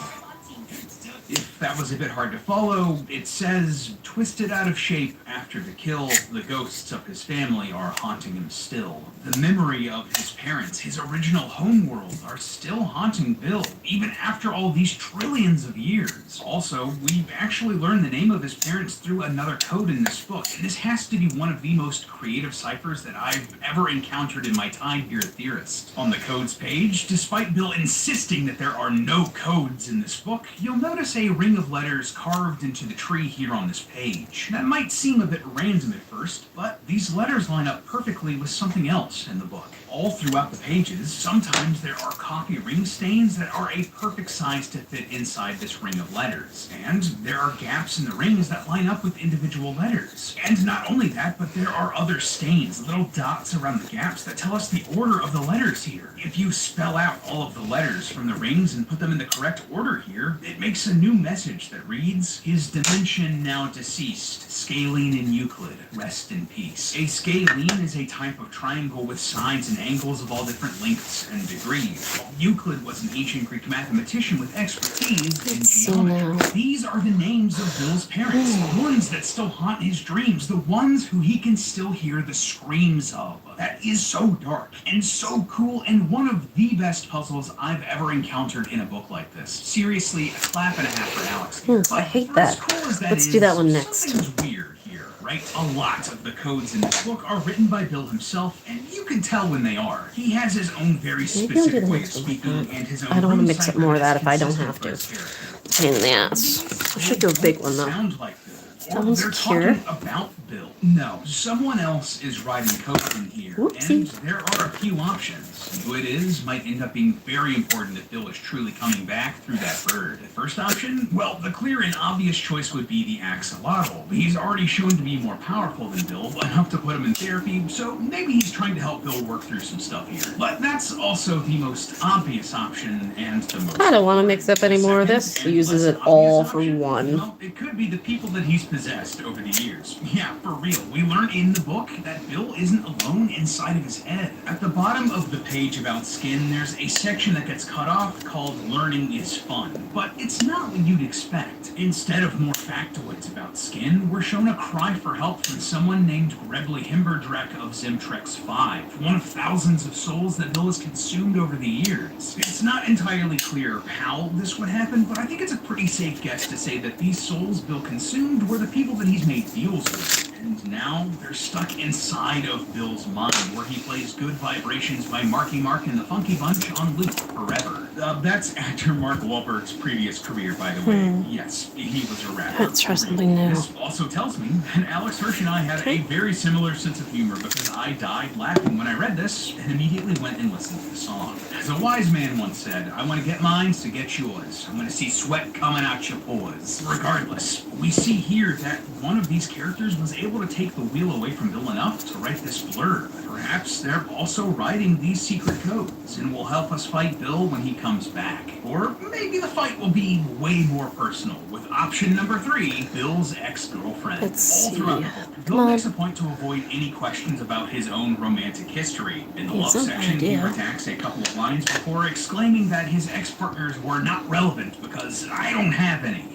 If that was a bit hard to follow, it says, twisted out of shape after the kill, the ghosts of his family are haunting him still. The memory of his parents, his original homeworld, are still haunting Bill, even after all these trillions of years. Also, we actually learn the name of his parents through another code in this book, and this has to be one of the most creative ciphers that I've ever encountered in my time here at Theorist. On the codes page, despite Bill insisting that there are no codes in this book, you'll notice a ring of letters carved into the tree here on this page. That might seem a bit random at first, but these letters line up perfectly with something else in the book. All throughout the pages, sometimes there are coffee ring stains that are a perfect size to fit inside this ring of letters. And there are gaps in the rings that line up with individual letters. And not only that, but there are other stains, little dots around the gaps that tell us the order of the letters here. If you spell out all of the letters from the rings and put them in the correct order here, it makes a new message that reads, his dimension now deceased, scalene in Euclid, rest in peace. A scalene is a type of triangle with sides and angles of all different lengths and degrees. Euclid was an ancient Greek mathematician with expertise in geometry. These are the names of Bill's parents, the ones that still haunt his dreams, the ones who he can still hear the screams of. That is so dark and so cool, and one of the best puzzles I've ever encountered in a book like this. Seriously, a clap and a half for Alex here. I hate that. Let's do that one next. Something's weird here, right? A lot of the codes in this book are written by Bill himself, and you can tell when they are. He has his own very specific way of speaking and his own I don't want to room mix up cipher more of that that's if I don't consistent have for to. his character. Pain in the ass. I should do a big one though. Sound like Bill. Or Sounds they're cute. talking about Bill. No, someone else is writing code in here, Whoopsie. and there are a few options. Who it is might end up being very important if Bill is truly coming back through that bird. First option? Well, the clear and obvious choice would be the axolotl. He's already shown to be more powerful than Bill, enough to put him in therapy, so maybe he's trying to help Bill work through some stuff here. But that's also the most obvious option and the most... I don't want to mix up any more of this. He uses it all for one. Well, it could be the people that he's possessed over the years. Yeah, for real. We learn in the book that Bill isn't alone inside of his head. At the bottom of the page about skin, there's a section that gets cut off called Learning is Fun. But it's not what you'd expect. Instead of more factoids about skin, we're shown a cry for help from someone named Grebly Himberdrek of Zimtrex 5, one of thousands of souls that Bill has consumed over the years. It's not entirely clear how this would happen, but I think it's a pretty safe guess to say that these souls Bill consumed were the people that he's made deals with. And now they're stuck inside of Bill's mind, where he plays Good Vibrations by Marky Mark and the Funky Bunch on loop forever. That's actor Mark Wahlberg's previous career, by the way. Yes, he was a rapper. Let's try something new. This also tells me that Alex Hirsch and I had a very similar sense of humor, because I died laughing when I read this and immediately went and listened to the song. As a wise man once said, I want to get mine, so get yours. I want to see sweat coming out your pores. Regardless, we see here that one of these characters was able able to take the wheel away from Bill enough to write this blurb. Perhaps they're also writing these secret codes and will help us fight Bill when he comes back. Or maybe the fight will be way more personal, with option number 3, Bill's ex-girlfriend. Let's All see. throughout the book, Bill makes a point to avoid any questions about his own romantic history. In the love Some section, he idea. attacks a couple of lines before exclaiming that his ex-partners were not relevant because I don't have any.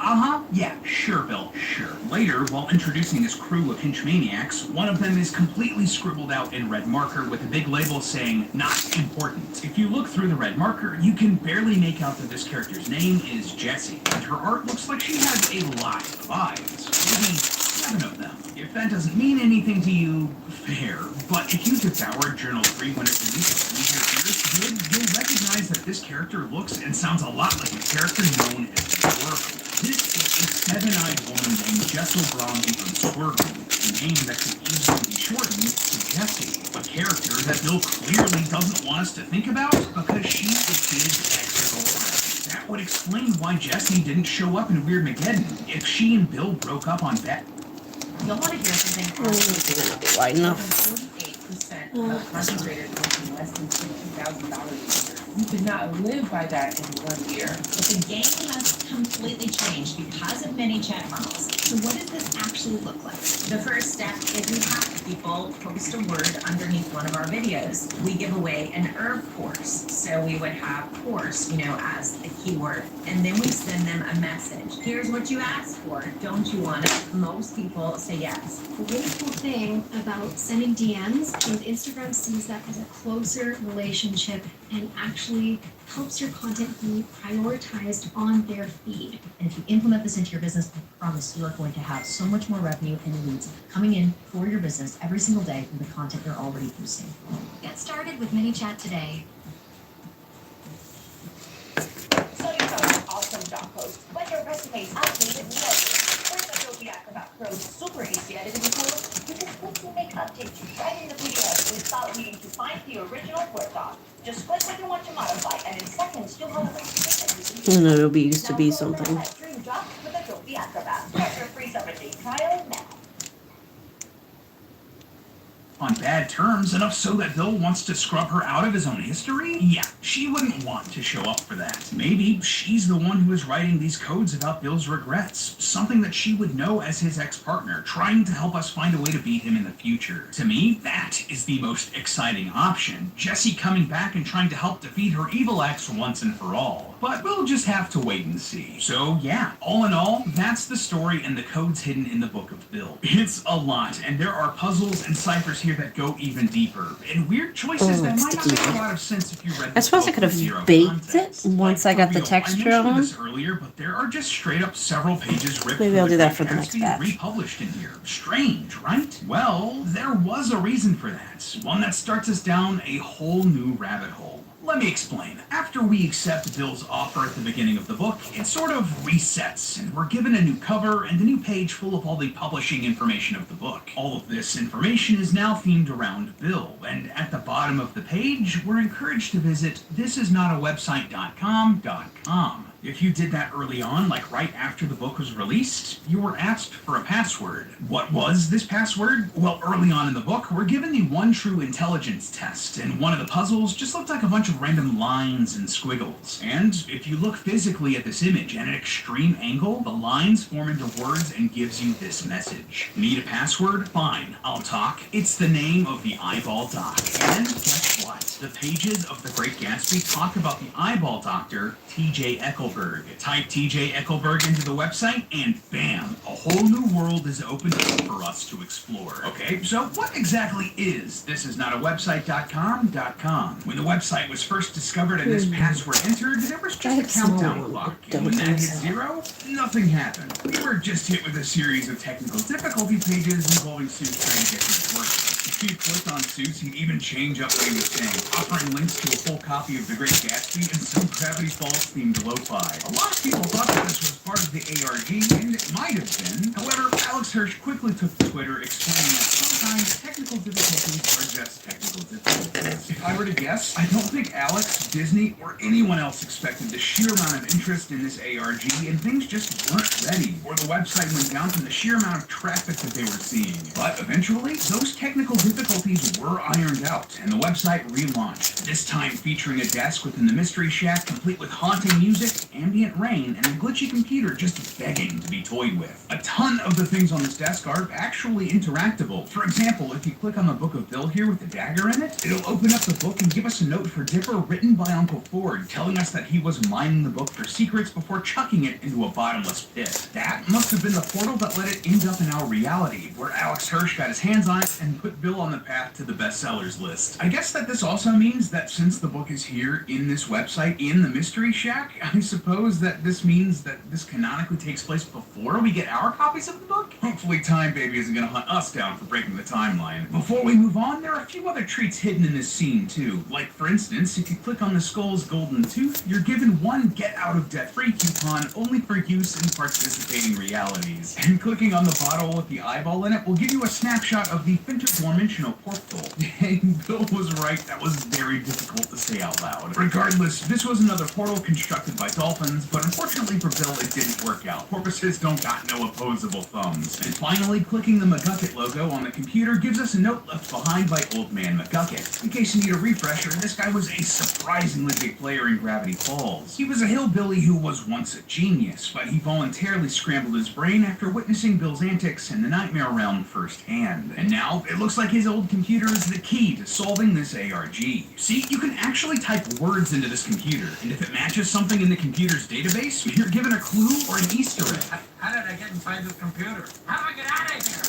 Yeah, sure, Bill, sure. Later, while introducing his crew of henchmaniacs, one of them is completely scribbled out in red marker with a big label saying, not important. If you look through the red marker, you can barely make out that this character's name is Jessie, and her art looks like she has a lot of eyes. Maybe 7 of them. If that doesn't mean anything to you, fair. But if you devoured Journal 3 when it released and your ears good, you'll recognize that this character looks and sounds a lot like a character known as the Oracle. This is a 7-eyed woman named Jessel Bromley from Swerve, a name that could easily be shortened to Jessie, a character that Bill clearly doesn't want us to think about because she is his ex-girlfriend. That would explain why Jessie didn't show up in Weirdmageddon if she and Bill broke up on bet. You'll want to hear something. Wide enough. 48% of content creators making less than $50,000 a year. You could not live by that in 1 year. But the game has completely changed because of mini chat funnels. So what does this actually look like? The first step is we have people post a word underneath one of our videos. We give away an herb course. So we would have course, as the keyword. And then we send them a message. Here's what you asked for. Don't you want it? Most people say yes. The really cool thing about sending DMs is Instagram sees that as a closer relationship and actually helps your content be prioritized on their feed. And if you implement this into your business, I promise you are going to have so much more revenue and leads coming in for your business every single day from the content you're already posting. Get started with MiniChat today. So you know, awesome job post. When your resume is outdated, where's Adobe Acrobat Pro super easy editing tool? You can quickly make updates right in the PDF without needing to find the original Word doc. Just click what you want to modify, and in seconds you'll have a And Adobe used to be something. Dream job with Adobe Acrobat. Start your free 7-day trial now. On bad terms, enough so that Bill wants to scrub her out of his own history? Yeah, she wouldn't want to show up for that. Maybe she's the one who is writing these codes about Bill's regrets, something that she would know as his ex-partner, trying to help us find a way to beat him in the future. To me, that is the most exciting option, Jessie coming back and trying to help defeat her evil ex once and for all. But we'll just have to wait and see. So yeah, all in all, that's the story and the codes hidden in the Book of Bill. It's a lot, and there are puzzles and ciphers here that go even deeper, and weird choices that might not make a lot of sense if you read I suppose I could have baked it once I got the texture I mentioned on. this earlier, but there are just straight up several pages ripped Maybe from I'll do that Great for the next Gatsby batch. republished in here. Strange, right? Well, there was a reason for that. One that starts us down a whole new rabbit hole. Let me explain. After we accept Bill's offer at the beginning of the book, it sort of resets, and we're given a new cover and a new page full of all the publishing information of the book. All of this information is now themed around Bill, and at the bottom of the page, we're encouraged to visit thisisnotawebsite.com. If you did that early on, like right after the book was released, you were asked for a password. What was this password? Well, early on in the book, we're given the One True Intelligence test, and one of the puzzles just looked like a bunch of random lines and squiggles. And if you look physically at this image at an extreme angle, the lines form into words and gives you this message. Need a password? Fine, I'll talk. It's the name of the eyeball doc. And guess what? The pages of The Great Gatsby talk about the eyeball doctor, T.J. Eckleberg. Type T.J. Eckleberg into the website, and bam, a whole new world is opened up for us to explore. Okay, so what exactly is thisisnotawebsite.com? When the website was first discovered and this password entered, there was just a countdown clock, and when that hit 0, nothing happened. We were just hit with a series of technical difficulty pages involving Sue's trying to get things working. If you clicked on Seuss, he'd even change up what he was saying, offering links to a full copy of The Great Gatsby and some Gravity Falls themed lo-fi. A lot of people thought that this was part of the ARG, and it might have been. However, Alex Hirsch quickly took to Twitter explaining that sometimes technical difficulties are just technical difficulties. If If I were to guess, I don't think Alex, Disney, or anyone else expected the sheer amount of interest in this ARG, and things just weren't ready, or the website went down from the sheer amount of traffic that they were seeing. But eventually, those technical difficulties were ironed out, and the website relaunched, this time featuring a desk within the Mystery Shack complete with haunting music, ambient rain, and a glitchy computer just begging to be toyed with. A ton of the things on this desk are actually interactable. For example, if you click on the Book of Bill here with the dagger in it, it'll open up the book and give us a note for Dipper written by Uncle Ford, telling us that he was mining the book for secrets before chucking it into a bottomless pit. That must have been the portal that let it end up in our reality, where Alex Hirsch got his hands on it and put Bill on the path to the bestsellers list. I guess that this also means that since the book is here in this website in the Mystery Shack, I suppose that this means that this canonically takes place before we get our copies of the book? Hopefully Time Baby isn't going to hunt us down for breaking the timeline. Before we move on, there are a few other treats hidden in this scene too. Like, for instance, if you click on the Skull's golden tooth, you're given one get-out-of-debt-free coupon only for use in participating realities. And clicking on the bottle with the eyeball in it will give you a snapshot of the interdimensional portal. And Bill was right, that was very difficult to say out loud. Regardless, this was another portal constructed by dolphins, but unfortunately for Bill, it didn't work out. Porpoises don't got no opposable thumbs. And finally, clicking the McGucket logo on the computer gives us a note left behind by Old Man McGucket. In case you need a refresher, this guy was a surprisingly big player in Gravity Falls. He was a hillbilly who was once a genius, but he voluntarily scrambled his brain after witnessing Bill's antics in the Nightmare Realm firsthand. And now, it looks like his old computer is the key to solving this ARG. See, you can actually type words into this computer, and if it matches something in the computer's database, you're given a clue or an Easter egg. How did I get inside this computer? How do I get out of here?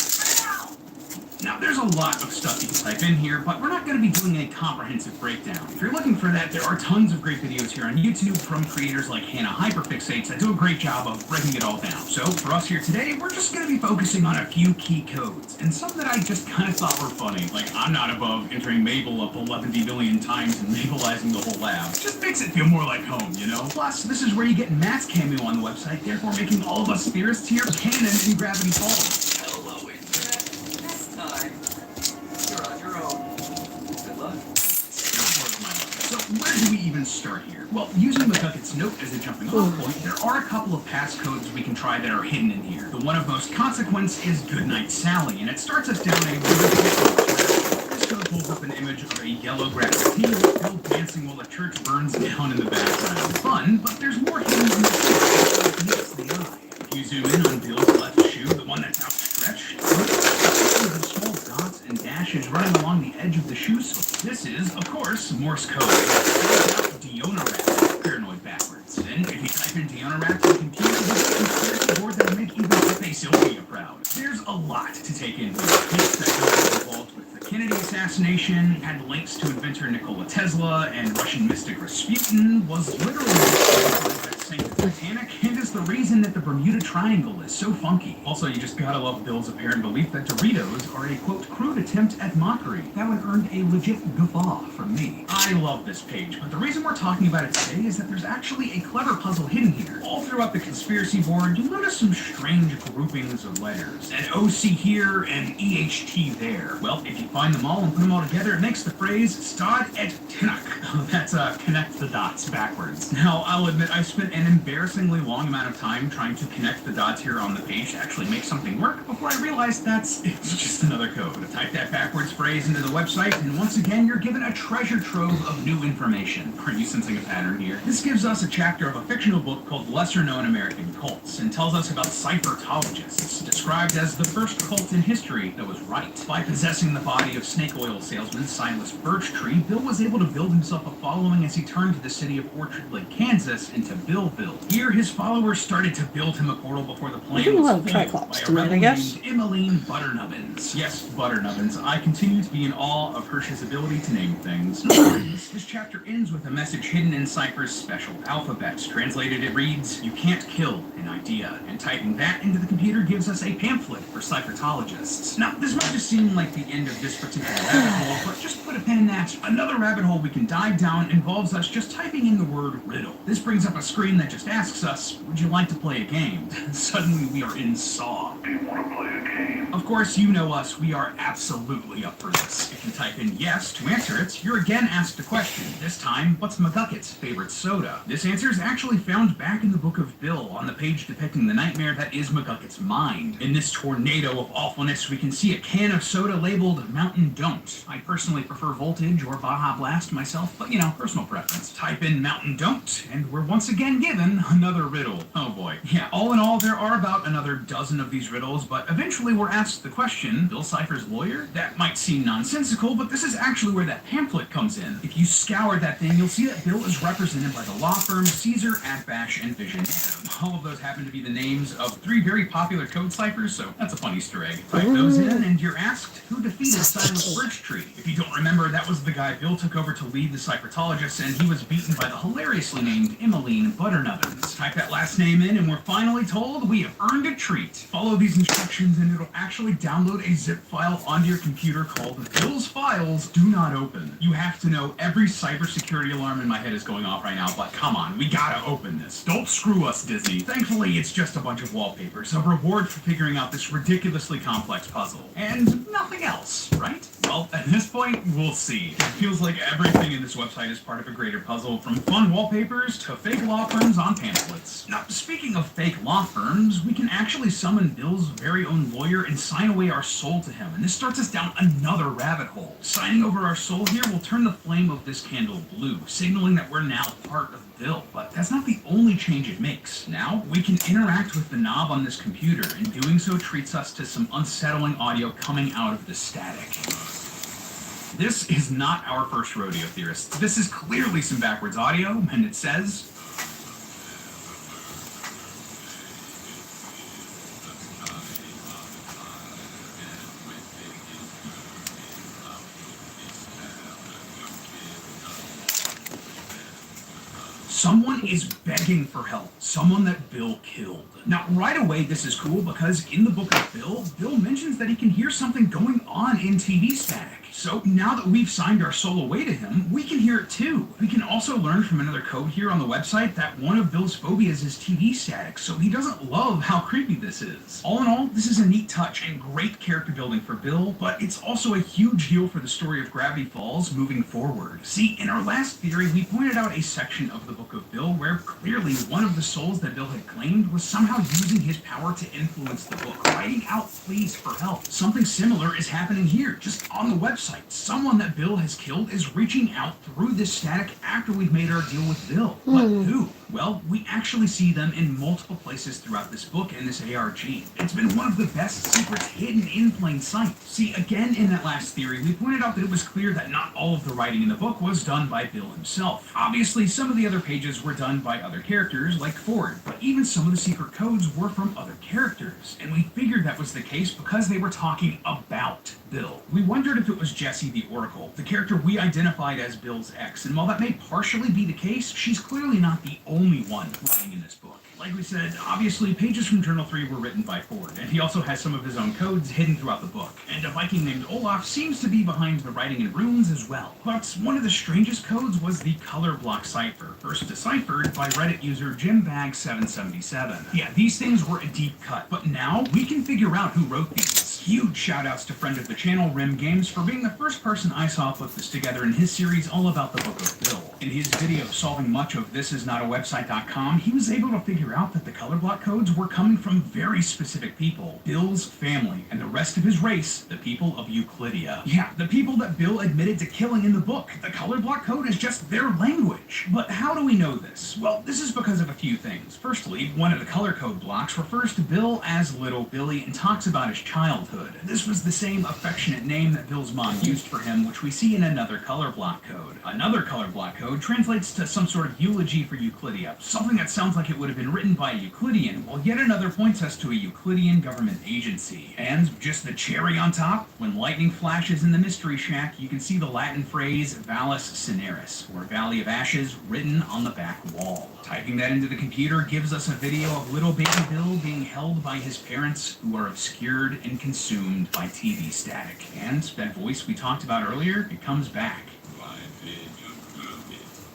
Now, there's a lot of stuff you can type in here, but we're not going to be doing a comprehensive breakdown. If you're looking for that, there are tons of great videos here on YouTube from creators like Hannah Hyperfixates that do a great job of breaking it all down. So, for us here today, we're just going to be focusing on a few key codes, and some that I just kind of thought were funny. Like, I'm not above entering Mabel up 11 billion times and Mabelizing the whole lab. It just makes it feel more like home, you know? Plus, this is where you get Matt's cameo on the website, therefore making all of us theorists here canon in Gravity Falls. Hello, Internet. This time, you're on your own. Good luck. So where do we even start here? Well, using McGucket's note as a jumping off point, there are a couple of passcodes we can try that are hidden in here. The one of most consequence is Goodnight Sally, and it starts us down a This code pulls up an image of a yellow graffiti with Bill dancing while the church burns down in the background. Fun, but there's more hidden in this meets the eye. If you zoom in on Bill's left shoe, the one that's outstretched, the small dots and dashes running along the edge of the shoe sole. This is, of course, Morse code. Deonorap, paranoid backwards. Then, if you type in Deonorap on the computer, you get a conspiracy board that'll make even Pepe Sylvia proud. There's a lot to take in here. Hints that Bill was involved with the Kennedy assassination, had links to inventor Nikola Tesla, and Russian mystic Rasputin, was literally that sank the Titanic, and is the reason that the Bermuda Triangle is so funky. Also, you just gotta love Bill's apparent belief that Doritos are a, quote, crude attempt at mockery. That one earned a legit guffaw from me. I love this page, but the reason we're talking about it today is that there's actually a clever puzzle hidden here. All throughout the conspiracy board, you'll notice some strange groupings of letters. An OC here and EHT there. Well, if you find them all and put them all together, it makes the phrase Stad et Tinnock. That's connect the dots backwards. Now, I'll admit I spent an embarrassingly long amount of time trying to connect the dots here on the page to actually make something work before I realized it's just another code. Type that backwards phrase into the website, and once again, you're given a treasure trove of new information. Are you sensing a pattern here? This gives us a chapter of a fictional book called Lesser Known American Cults, and tells us about cyphertologists, described as the first cult in history that was right. By possessing the body of snake oil salesman Silas Birchtree, Bill was able to build himself a following as he turned to the city of Orchard Lake, Kansas, into Billville. Here, his followers started to build him a portal before the plan was foiled by a rebel named Emmeline Butternubbins. Yes, Butternubbins. I continue to be in awe of Hirsch's ability to name things. This chapter ends with a message hidden in Cypher's special alphabet. Translated, it reads, "You can't kill an idea." And typing that into the computer gives us a pamphlet for cyphertologists. Now, this might just seem like the end of this particular rabbit hole, but just put a pin in that. Another rabbit hole we can dive down involves us just typing in the word riddle. This brings up a screen that just asks us, would you like to play a game? Suddenly we are in Saw. Do you want to play a game? Of course, you know us, we are absolutely up for this. If you type in yes to answer it, you're again asked a question. This time, what's McGucket's favorite soda? This answer is actually found back in the Book of Bill, on the page depicting the nightmare that is McGucket's mind. In this tornado of awfulness, we can see a can of soda labeled Mountain Don't. I personally prefer Voltage or Baja Blast myself, but you know, personal preference. Type in Mountain Don't, and we're once again given another riddle. Oh boy. Yeah, all in all, there are about another dozen of these riddles, but eventually we're asked the question, Bill Cipher's lawyer? That might seem nonsensical, but this is actually where that pamphlet comes in. If you scour that thing, you'll see that Bill is represented by the law firm Caesar, Atbash, and Vision Adam. All of those happen to be the names of 3 very popular code ciphers, so that's a fun Easter egg. Type those in, and you're asked who defeated Silas Birchtree. If you don't remember, that was the guy Bill took over to lead the Ciphertologists, and he was beaten by the hilariously named Emmeline Butternubbins. Type that last name in, and we're finally told we have earned a treat. Follow these instructions, and it'll actually download a zip file onto your computer called Bill's Files Do Not Open. You have to know every cybersecurity alarm in my head is going off right now, but come on, we gotta open this. Don't screw us, Disney. Thankfully, it's just a bunch of wallpapers, a reward for figuring out this ridiculously complex puzzle. And nothing else, right? Well, at this point, we'll see. It feels like everything in this website is part of a greater puzzle, from fun wallpapers to fake law firms on pamphlets. Now, speaking of fake law firms, we can actually summon Bill's very own lawyer and sign away our soul to him, and this starts us down another rabbit hole. Signing over our soul here will turn the flame of this candle blue, signaling that we're now part of Bill. But that's not the only change it makes. Now, we can interact with the knob on this computer, and doing so treats us to some unsettling audio coming out of the static. This is not our first rodeo, theorists. This is clearly some backwards audio, and it says... Someone is begging for help. Someone that Bill killed. Now, right away, this is cool because in the Book of Bill, Bill mentions that he can hear something going on in TV static. So now that we've signed our soul away to him, we can hear it too. We can also learn from another code here on the website that one of Bill's phobias is TV static, so he doesn't love how creepy this is. All in all, this is a neat touch and great character building for Bill, but it's also a huge deal for the story of Gravity Falls moving forward. See, in our last theory, we pointed out a section of the Book of Bill where clearly one of the souls that Bill had claimed was somehow using his power to influence the book, writing out pleas for help. Something similar is happening here, just on the website. Someone that Bill has killed is reaching out through this static after we've made our deal with Bill. But who? Well, we actually see them in multiple places throughout this book and this ARG. It's been one of the best secrets hidden in plain sight. See, again in that last theory, we pointed out that it was clear that not all of the writing in the book was done by Bill himself. Obviously, some of the other pages were done by other characters, like Ford, but even some of the secret codes were from other characters. And we figured that was the case because they were talking about Bill. We wondered if it was Jessie the Oracle, the character we identified as Bill's ex, and while that may partially be the case, she's clearly not the only one writing in this book. Like we said, obviously, pages from Journal 3 were written by Ford, and he also has some of his own codes hidden throughout the book. And a Viking named Olaf seems to be behind the writing in runes as well. But one of the strangest codes was the color block cipher, first deciphered by Reddit user JimBag777. Yeah, these things were a deep cut, but now we can figure out who wrote these. Huge shoutouts to friend of the channel, Rim Games, for being the first person I saw put this together in his series all about the Book of Bill. In his video solving much of thisisnotawebsite.com, he was able to figure out that the color block codes were coming from very specific people. Bill's family, and the rest of his race, the people of Euclidia. Yeah, the people that Bill admitted to killing in the book. The color block code is just their language. But how do we know this? Well, this is because of a few things. Firstly, one of the color code blocks refers to Bill as Little Billy and talks about his childhood. This was the same affectionate name that Bill's mom used for him, which we see in another color block code. Another color block code translates to some sort of eulogy for Euclidia, something that sounds like it would have been written by a Euclidean, while yet another points us to a Euclidean government agency. And just the cherry on top, when lightning flashes in the Mystery Shack, you can see the Latin phrase Vallis Cineris, or Valley of Ashes, written on the back wall. Typing that into the computer gives us a video of little baby Bill being held by his parents, who are obscured and consumed by TV static. And that voice we talked about earlier, it comes back.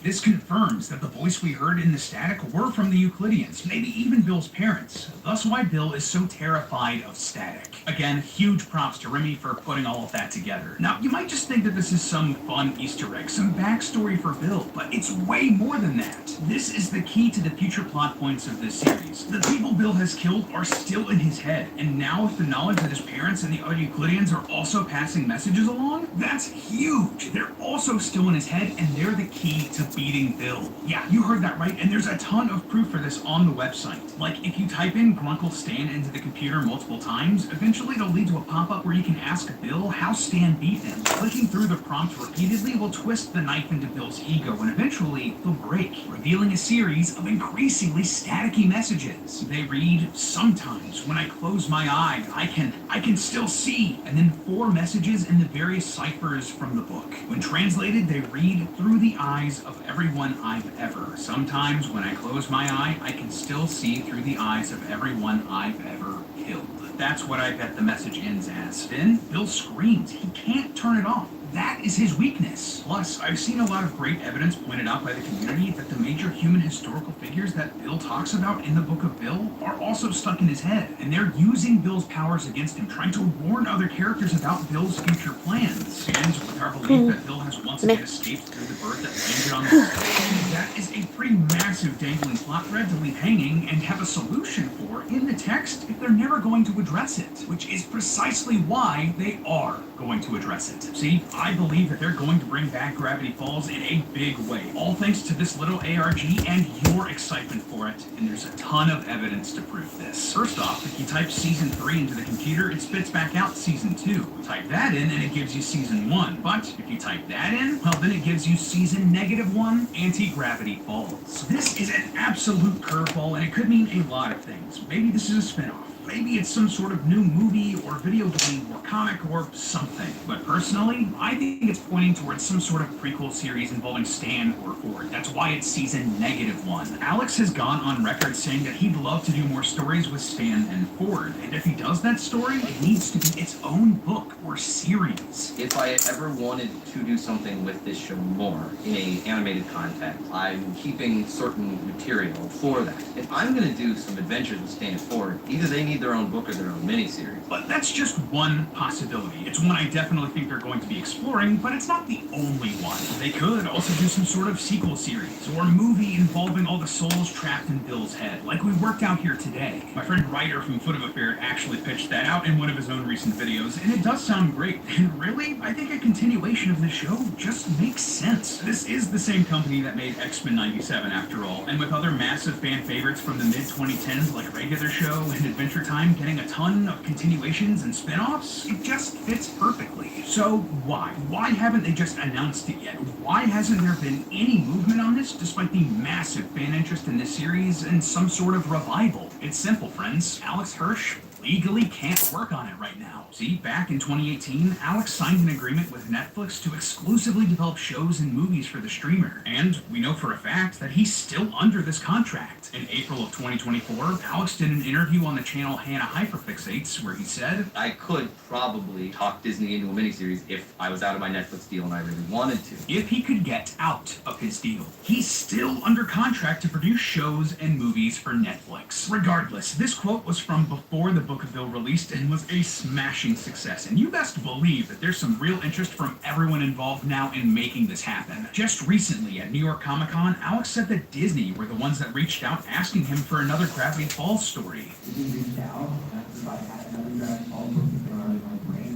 This confirms that the voice we heard in the static were from the Euclideans, maybe even Bill's parents. Thus why Bill is so terrified of static. Again, huge props to Remy for putting all of that together. Now, you might just think that this is some fun Easter egg, some backstory for Bill, but it's way more than that. This is the key to the future plot points of this series. The people Bill has killed are still in his head, and now with the knowledge that his parents and the other Euclideans are also passing messages along, that's huge. They're also still in his head, and they're the key to beating Bill. Yeah, you heard that right, and there's a ton of proof for this on the website. Like, if you type in Grunkle Stan into the computer multiple times, eventually it'll lead to a pop-up where you can ask Bill how Stan beat him. Clicking through the prompt repeatedly will twist the knife into Bill's ego, and eventually he'll break, revealing a series of increasingly staticky messages. They read, "Sometimes when I close my eye, I can still see," and then 4 messages in the various ciphers from the book. When translated, they read, "Through the eyes of everyone I've ever. Sometimes when I close my eye, I can still see through the eyes of everyone I've ever killed." That's what I bet the message ends as. Then Bill screams. He can't turn it off. That is his weakness. Plus, I've seen a lot of great evidence pointed out by the community that the major human historical figures that Bill talks about in the Book of Bill are also stuck in his head, and they're using Bill's powers against him, trying to warn other characters about Bill's future plans. And with our belief that Bill has once again escaped through the bird that landed on the stage, that is a pretty massive dangling plot thread to leave hanging and have a solution for in the text if they're never going to address it, which is precisely why they are going to address it. See, I believe that they're going to bring back Gravity Falls in a big way, all thanks to this little ARG and your excitement for it, and there's a ton of evidence to prove this. First off, if you type Season 3 into the computer, it spits back out Season 2. Type that in and it gives you Season 1, but if you type that in, well then it gives you Season -1, Anti-Gravity Falls. This is an absolute curveball, and it could mean a lot of things. Maybe this is a spin-off. Maybe it's some sort of new movie or video game or comic or something. But personally, I think it's pointing towards some sort of prequel series involving Stan or Ford. That's why it's Season -1. Alex has gone on record saying that he'd love to do more stories with Stan and Ford. And if he does that story, it needs to be its own book or series. If I ever wanted to do something with this show more in a animated context, I'm keeping certain material for that. If I'm going to do some adventures with Stan and Ford, either they need their own book or their own miniseries. But that's just one possibility. It's one I definitely think they're going to be exploring, but it's not the only one. They could also do some sort of sequel series or movie involving all the souls trapped in Bill's head, like we worked out here today. My friend Ryder from Foot of a Ferret actually pitched that out in one of his own recent videos, and it does sound great. And really, I think a continuation of this show just makes sense. This is the same company that made X-Men 97 after all, and with other massive fan favorites from the mid-2010s like Regular Show and Adventure Time getting a ton of continuations and spin-offs, it just fits perfectly. So why? Why haven't they just announced it yet? Why hasn't there been any movement on this despite the massive fan interest in this series and some sort of revival? It's simple, friends. Alex Hirsch legally can't work on it right now. See, back in 2018, Alex signed an agreement with Netflix to exclusively develop shows and movies for the streamer. And we know for a fact that he's still under this contract. In April of 2024, Alex did an interview on the channel Hannah Hyperfixates where he said, I could probably talk Disney into a miniseries if I was out of my Netflix deal and I really wanted to. If he could get out of his deal. He's still under contract to produce shows and movies for Netflix. Regardless, this quote was from before the Book of Bill released and was a smashing success, and you best believe that there's some real interest from everyone involved now in making this happen. Just recently at New York Comic Con, Alex said that Disney were the ones that reached out asking him for another Gravity Falls story.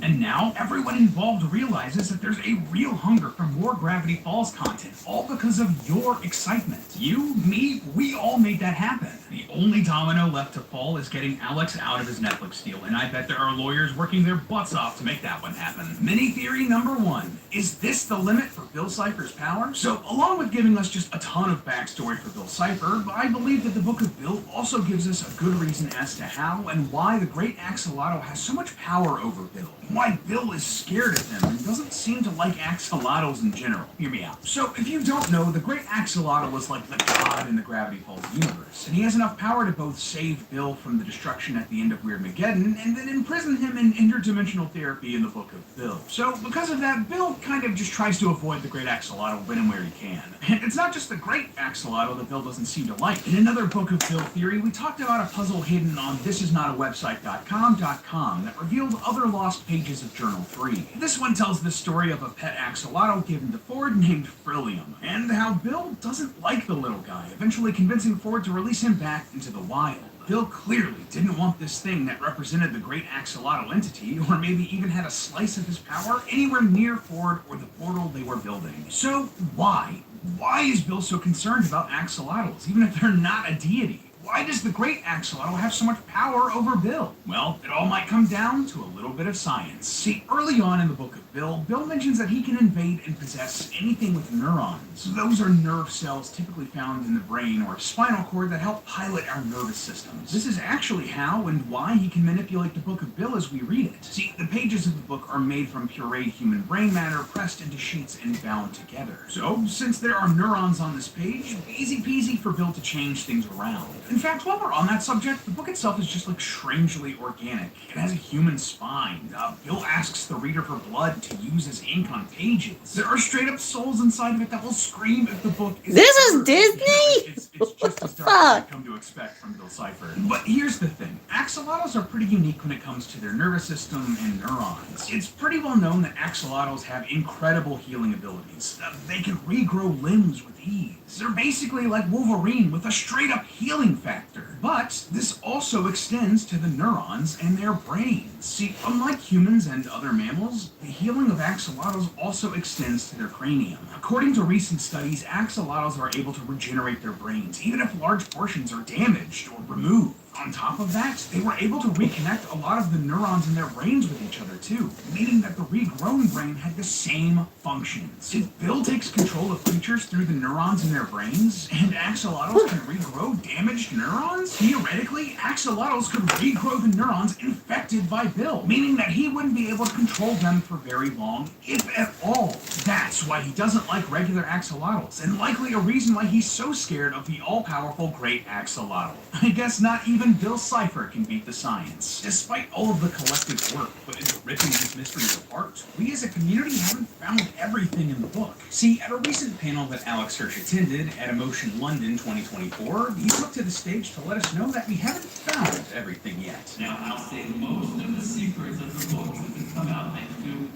And now, everyone involved realizes that there's a real hunger for more Gravity Falls content, all because of your excitement. You, me, we all made that happen. The only domino left to fall is getting Alex out of his Netflix deal, and I bet there are lawyers working their butts off to make that one happen. Mini theory number 1. Is this the limit for Bill Cipher's power? So, along with giving us just a ton of backstory for Bill Cipher, I believe that the Book of Bill also gives us a good reason as to how and why the great Axolotl has so much power over Bill. why Bill is scared of him and doesn't seem to like axolotls in general. Hear me out. So, if you don't know, the Great Axolotl was like the god in the Gravity Falls universe, and he has enough power to both save Bill from the destruction at the end of Weirdmageddon, and then imprison him in interdimensional therapy in the Book of Bill. So, because of that, Bill kind of just tries to avoid the Great Axolotl when and where he can. And it's not just the Great Axolotl that Bill doesn't seem to like. In another Book of Bill theory, we talked about a puzzle hidden on thisisnotawebsite.com that revealed other lost pages of Journal 3. This one tells the story of a pet axolotl given to Ford named Frillium, and how Bill doesn't like the little guy, eventually convincing Ford to release him back into the wild. Bill clearly didn't want this thing that represented the great axolotl entity, or maybe even had a slice of his power, anywhere near Ford or the portal they were building. So why? Why is Bill so concerned about axolotls, even if they're not a deity? Why does the great axolotl have so much power over Bill? Well, it all might come down to a little bit of science. See, early on in the Book of Bill, Bill mentions that he can invade and possess anything with neurons. Those are nerve cells typically found in the brain or spinal cord that help pilot our nervous systems. This is actually how and why he can manipulate the Book of Bill as we read it. See, the pages of the book are made from pureed human brain matter pressed into sheets and bound together. So, since there are neurons on this page, easy peasy for Bill to change things around. In fact, while we're on that subject, the book itself is just like strangely organic. It has a human spine. Bill asks the reader for blood to use as ink on pages. There are straight up souls inside of it that will scream if the book is... This is Disney? It's just as dark as I've come to expect from Bill Cipher. But here's the thing. Axolotls are pretty unique when it comes to their nervous system and neurons. It's pretty well known that axolotls have incredible healing abilities. They can regrow limbs with ease. They're basically like Wolverine with a straight up healing factor. But this also extends to the neurons and their brains. See, unlike humans and other mammals, the healing of axolotls also extends to their cranium. According to recent studies, axolotls are able to regenerate their brains, even if large portions are damaged or removed. On top of that, they were able to reconnect a lot of the neurons in their brains with each other too, meaning that the regrown brain had the same functions. If Bill takes control of creatures through the neurons in their brains, and axolotls can regrow damaged neurons, theoretically, axolotls could regrow the neurons infected by Bill, meaning that he wouldn't be able to control them for very long, if at all. That's why he doesn't like regular axolotls, and likely a reason why he's so scared of the all-powerful Great Axolotl. I guess not even Bill Cipher can beat the science. Despite all of the collective work put into ripping these mysteries apart, we as a community haven't found everything in the book. See, at a recent panel that Alex Hirsch attended at Emotion London 2024, he took to the stage to let us know that we haven't found everything yet. Now, I'll say most of the secrets of the book that have come out thanks to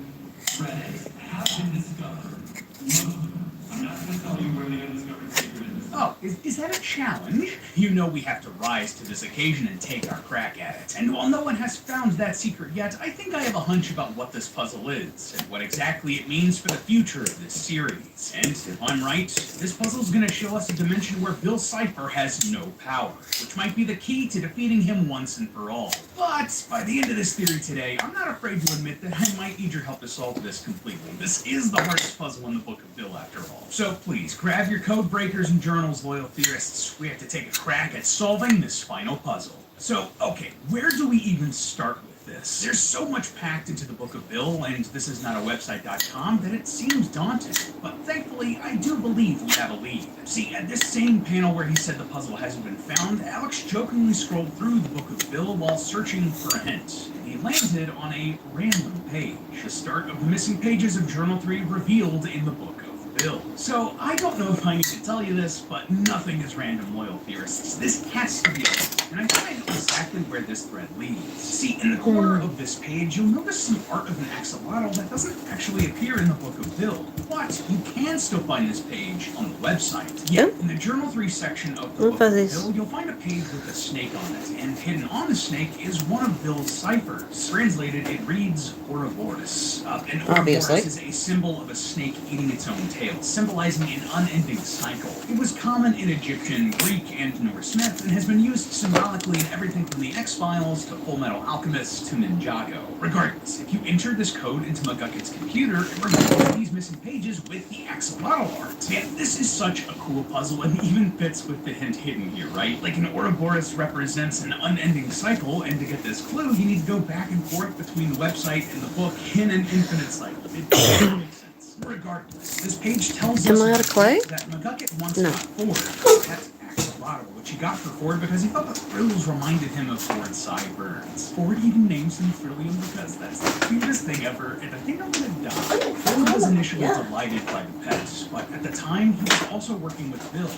Reddit have been discovered. Most of them. I'm not going to tell you where the undiscovered secret is. Oh, is that a challenge? You know we have to rise to this occasion and take our crack at it. And while no one has found that secret yet, I think I have a hunch about what this puzzle is, and what exactly it means for the future of this series. And if I'm right, this puzzle's gonna show us a dimension where Bill Cipher has no power, which might be the key to defeating him once and for all. But by the end of this theory today, I'm not afraid to admit that I might need your help to solve this completely. This is the hardest puzzle in the Book of Bill after all. So please, grab your code breakers and journals, loyal theorists. We have to take a crack at solving this final puzzle. So, okay, where do we even start with this? There's so much packed into the Book of Bill, and this is not a website.com, that it seems daunting. But thankfully, I do believe we have a lead. See, at this same panel where he said the puzzle hasn't been found, Alex jokingly scrolled through the Book of Bill while searching for a hint. He landed on a random page, the start of the missing pages of Journal 3 revealed in the Book of Bill. So, I don't know if I need to tell you this, but nothing is random, loyal theorists. This has to be it. And I think I know exactly where this thread leads. See, in the corner of this page, you'll notice some art of an axolotl that doesn't actually appear in the Book of Bill. But you can still find this page on the website. Yeah, in the Journal 3 section of the Book of Bill, you'll find a page with a snake on it, and hidden on the snake is one of Bill's ciphers. Translated, it reads Ouroboros. And Ouroboros is a symbol of a snake eating its own tail, similar symbolizing an unending cycle. It was common in Egyptian, Greek, and Norse myth, and has been used symbolically in everything from the X-Files to Full Metal Alchemist to Ninjago. Regardless, if you enter this code into McGucket's computer, it removes these missing pages with the axolotl art. Man, this is such a cool puzzle and even fits with the hint hidden here, right? Like an Ouroboros represents an unending cycle, and to get this clue, you need to go back and forth between the website and the book in an infinite cycle. It doesn't make sense. Regardless, this page tells us Am I out of clay? that McGucket once No. got Ford. That's Axolotl, which he got for Ford because he thought the frills reminded him of Ford's sideburns. Ford even names him Frillium because that's the cutest thing ever, and I think I'm gonna die. Ford was initially delighted by the pets, but at the time he was also working with Bill.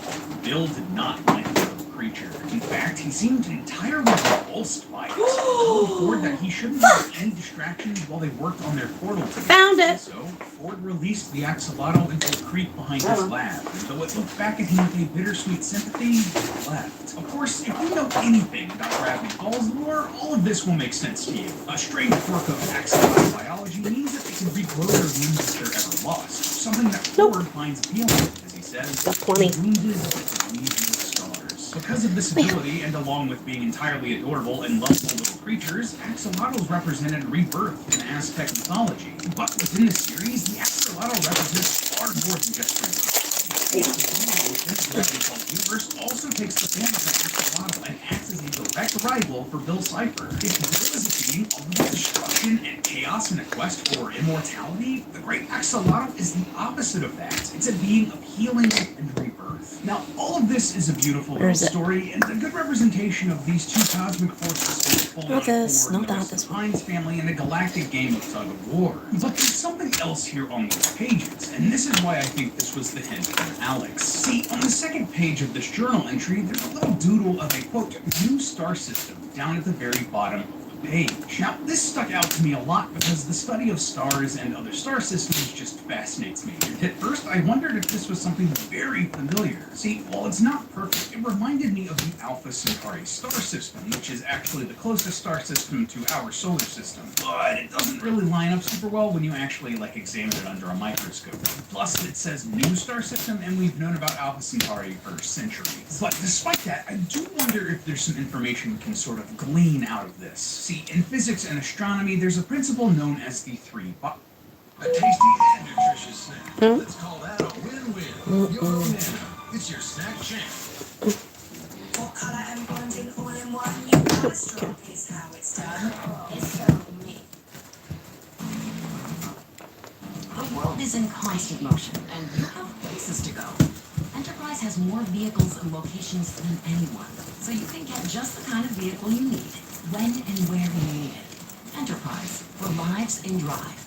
Bill did not like the little creature. In fact, he seemed entirely repulsed by it. He told Ford that he shouldn't have any distractions while they worked on their portal together. Found it. So Ford released the axolotl into a creek behind his lab, and though it looked back at him with a bittersweet sympathy, he left. Of course, if you know anything about Gravity Falls lore, all of this will make sense to you. A strange quirk of axolotl biology means that they can regrow their limbs if they're ever lost, something that Ford finds appealing, as he says, Got 20. wounded but believe in the stars. Because of this ability, and along with being entirely adorable and lovable little creatures, axolotls represented rebirth in Aztec mythology. But within the series, the axolotl represents far more than just rebirth. The universe also takes the form of an axolotl and acts as a direct rival for Bill Cipher. If Bill is a being of destruction and chaos in a quest for immortality, the great axolotl is the opposite of that. It's a being of healing and rebirth. Now, all of this is a beautiful little story and a good representation of these two cosmic forces full Not this, not that, the this one. Hines family and a galactic game of tug of war. But there's something else here on these pages, and this is why I think this was the hint from Alex. See, on the second page of this journal entry, there's a little doodle of a, quote, new star system down at the very bottom of the page. Now, this stuck out to me a lot because the study of stars and other star systems just fascinates me. And at first, I wondered if this was something very familiar. See, while it's not perfect, it reminded me of the Alpha Centauri star system, which is actually the closest star system to our solar system. But it doesn't really line up super well when you actually, examine it under a microscope. Plus, it says new star system, and we've known about Alpha Centauri for centuries. But despite that, I do wonder if there's some information we can sort of glean out of this. See, in physics and astronomy, there's a principle known as the three A tasty and nutritious snack. Let's call that a win-win. Your banana. It's your snack champ. Full color and bonding all in one. You know it's strong is how it's done. It's so me. The world is in constant motion, and you have places to go. Enterprise has more vehicles and locations than anyone, so you can get just the kind of vehicle you need, when and where you need it. Enterprise, for lives in drive.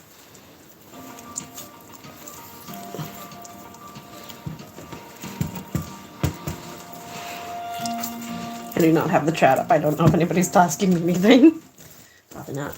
I do not have the chat up. I don't know if anybody's tasking me anything. Probably not.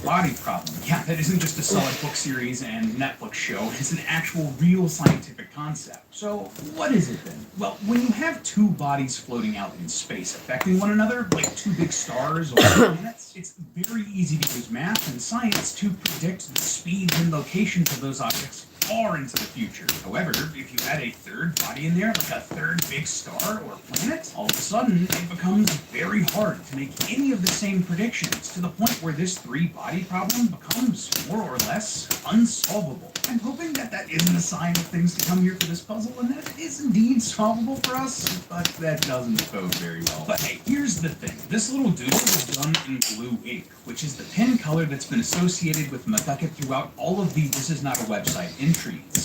Body problem. Yeah, that isn't just a solid book series and Netflix show. It's an actual real scientific concept. So, what is it then? Well, when you have two bodies floating out in space affecting one another, like two big stars or planets, it's very easy to use math and science to predict the speeds and locations of those objects far into the future. However, if you add a third body in there, like a third big star or planet, all of a sudden it becomes very hard to make any of the same predictions, to the point where this three-body problem becomes more or less unsolvable. I'm hoping that that isn't a sign of things to come here for this puzzle, and that it is indeed solvable for us, but that doesn't bode very well. But hey, here's the thing. This little doodle was done in blue ink, which is the pen color that's been associated with McGucket throughout all of the This Is Not a Website entries.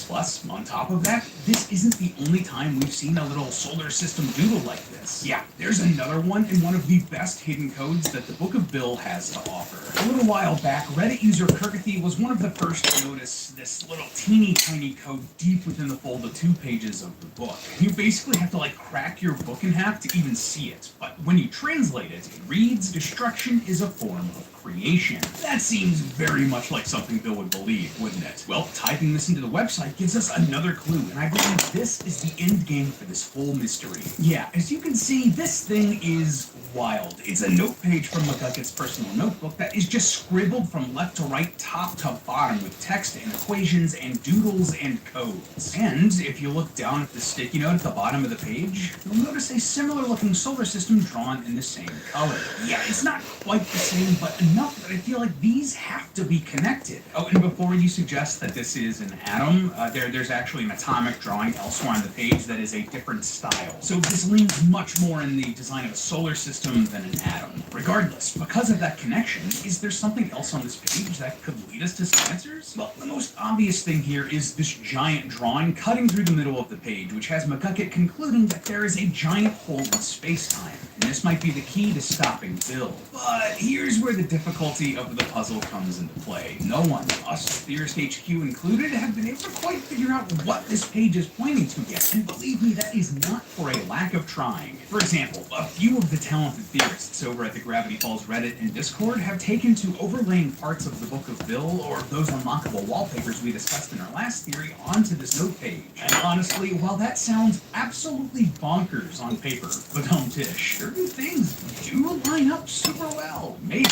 Plus, on top of that, this isn't the only time we've seen a little solar system doodle like this. Yeah, there's another one in one of the best hidden codes that the Book of Bill has to offer. A little while back, Reddit user Kirkathy was one of the first to notice this little teeny tiny code deep within the fold of 2 pages of the book. You basically have to crack your book in half to even see it, but when you translate it, it reads, "Destruction is a form of creation. That seems very much like something Bill would believe, wouldn't it? Well, typing this into the website gives us another clue, and I believe this is the end game for this whole mystery. Yeah, as you can see, this thing is wild. It's a note page from McGucket's personal notebook that is just scribbled from left to right, top to bottom, with text and equations and doodles and codes. And if you look down at the sticky note at the bottom of the page, you'll notice a similar looking solar system drawn in the same color. Yeah, it's not quite the same, but enough that I feel like these have to be connected. Oh, and before you suggest that this is an atom, there's actually an atomic drawing elsewhere on the page that is a different style. So this leans much more in the design of a solar system than an atom. Regardless, because of that connection, is there something else on this page that could lead us to some answers? Well, the most obvious thing here is this giant drawing cutting through the middle of the page, which has McGucket concluding that there is a giant hole in space-time, and this might be the key to stopping Bill. But here's where the difficulty of the puzzle comes into play. No one, us Theorist HQ included, have been able to quite figure out what this page is pointing to yet, and believe me, that is not for a lack of trying. For example, a few of the talented theorists over at the Gravity Falls Reddit and Discord have taken to overlaying parts of the Book of Bill or those unlockable wallpapers we discussed in our last theory onto this note page. And honestly, while that sounds absolutely bonkers on paper, but tish, certain things do line up super well. Maybe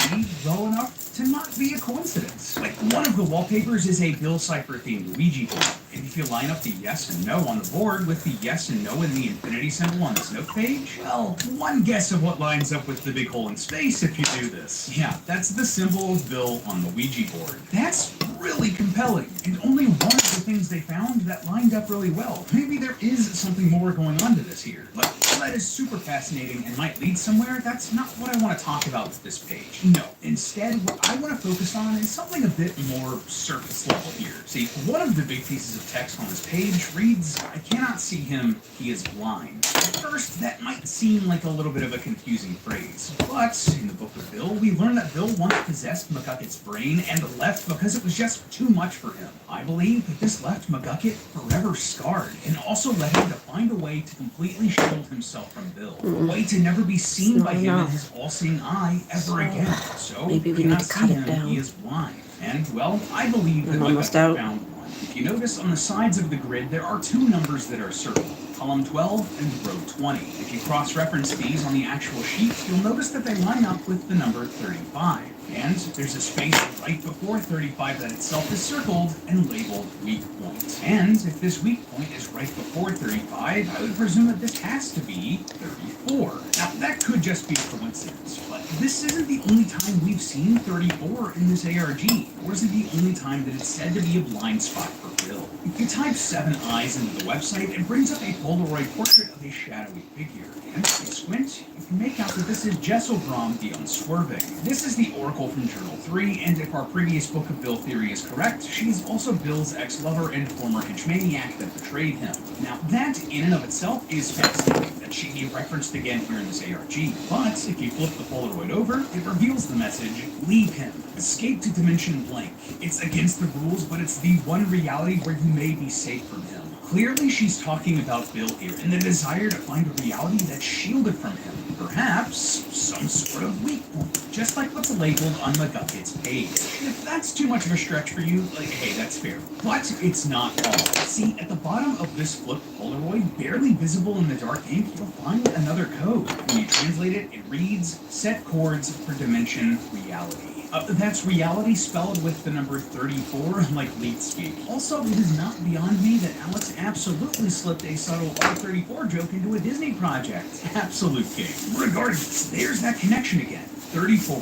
well enough to not be a coincidence. Like, one of the wallpapers is a Bill Cipher themed Ouija board. And if you line up the yes and no on the board with the yes and no and the infinity symbol on this note page, well, one guess of what lines up with the big hole in space if you do this. Yeah, that's the symbol of Bill on the Ouija board. That's really compelling, and only one of the things they found that lined up really well. Maybe there is something more going on to this here. But while that is super fascinating and might lead somewhere, that's not what I want to talk about with this page. No. Instead, what I want to focus on is something a bit more surface level here. See, one of the big pieces of text on this page reads, "I cannot see him, he is blind." At first, that might seem like a little bit of a confusing phrase, but in the Book of Bill, we learn that Bill once possessed McGucket's brain and left because it was just too much for him. I believe that this left McGucket forever scarred, and also led him to find a way to completely shield himself from Bill. A way to never be seen by him in his all-seeing eye ever again. So, maybe we need to cut it down. He is blind. And, well, I believe that McGucket found one. If you notice on the sides of the grid, there are two numbers that are circled. Column 12 and row 20. If you cross-reference these on the actual sheet, you'll notice that they line up with the number 35. And there's a space right before 35 that itself is circled and labeled weak point. And if this weak point is right before 35, I would presume that this has to be 34. Now, that could just be a coincidence, but this isn't the only time we've seen 34 in this ARG, or is it the only time that it's said to be a blind spot for Bill? If you type 7 eyes into the website, it brings up a Polaroid portrait of a shadowy figure. And if you squint, you can make out that this is Jesselbrom the Unswerving. This is the Oracle from Journal 3, and if our previous Book of Bill theory is correct, she's also Bill's ex-lover and former henchmaniac that betrayed him. Now, that in and of itself is fascinating, that she'd be referenced again here in this ARG. But if you flip the Polaroid over, it reveals the message, "Leave him. Escape to Dimension Blank. It's against the rules, but it's the one reality where you may be safe from him." Clearly, she's talking about Bill here, and the desire to find a reality that's shielded from him. Perhaps some sort of weak point, just like what's labeled on McGucket's page. If that's too much of a stretch for you, like, hey, that's fair. But it's not all. See, at the bottom of this flipped Polaroid, barely visible in the dark ink, you'll find another code. When you translate it, it reads, "Set chords for dimension reality." That's reality spelled with the number 34, like leet speak. Also, it is not beyond me that Alex absolutely slipped a subtle R34 joke into a Disney project. Absolute king. Regardless, there's that connection again. 34.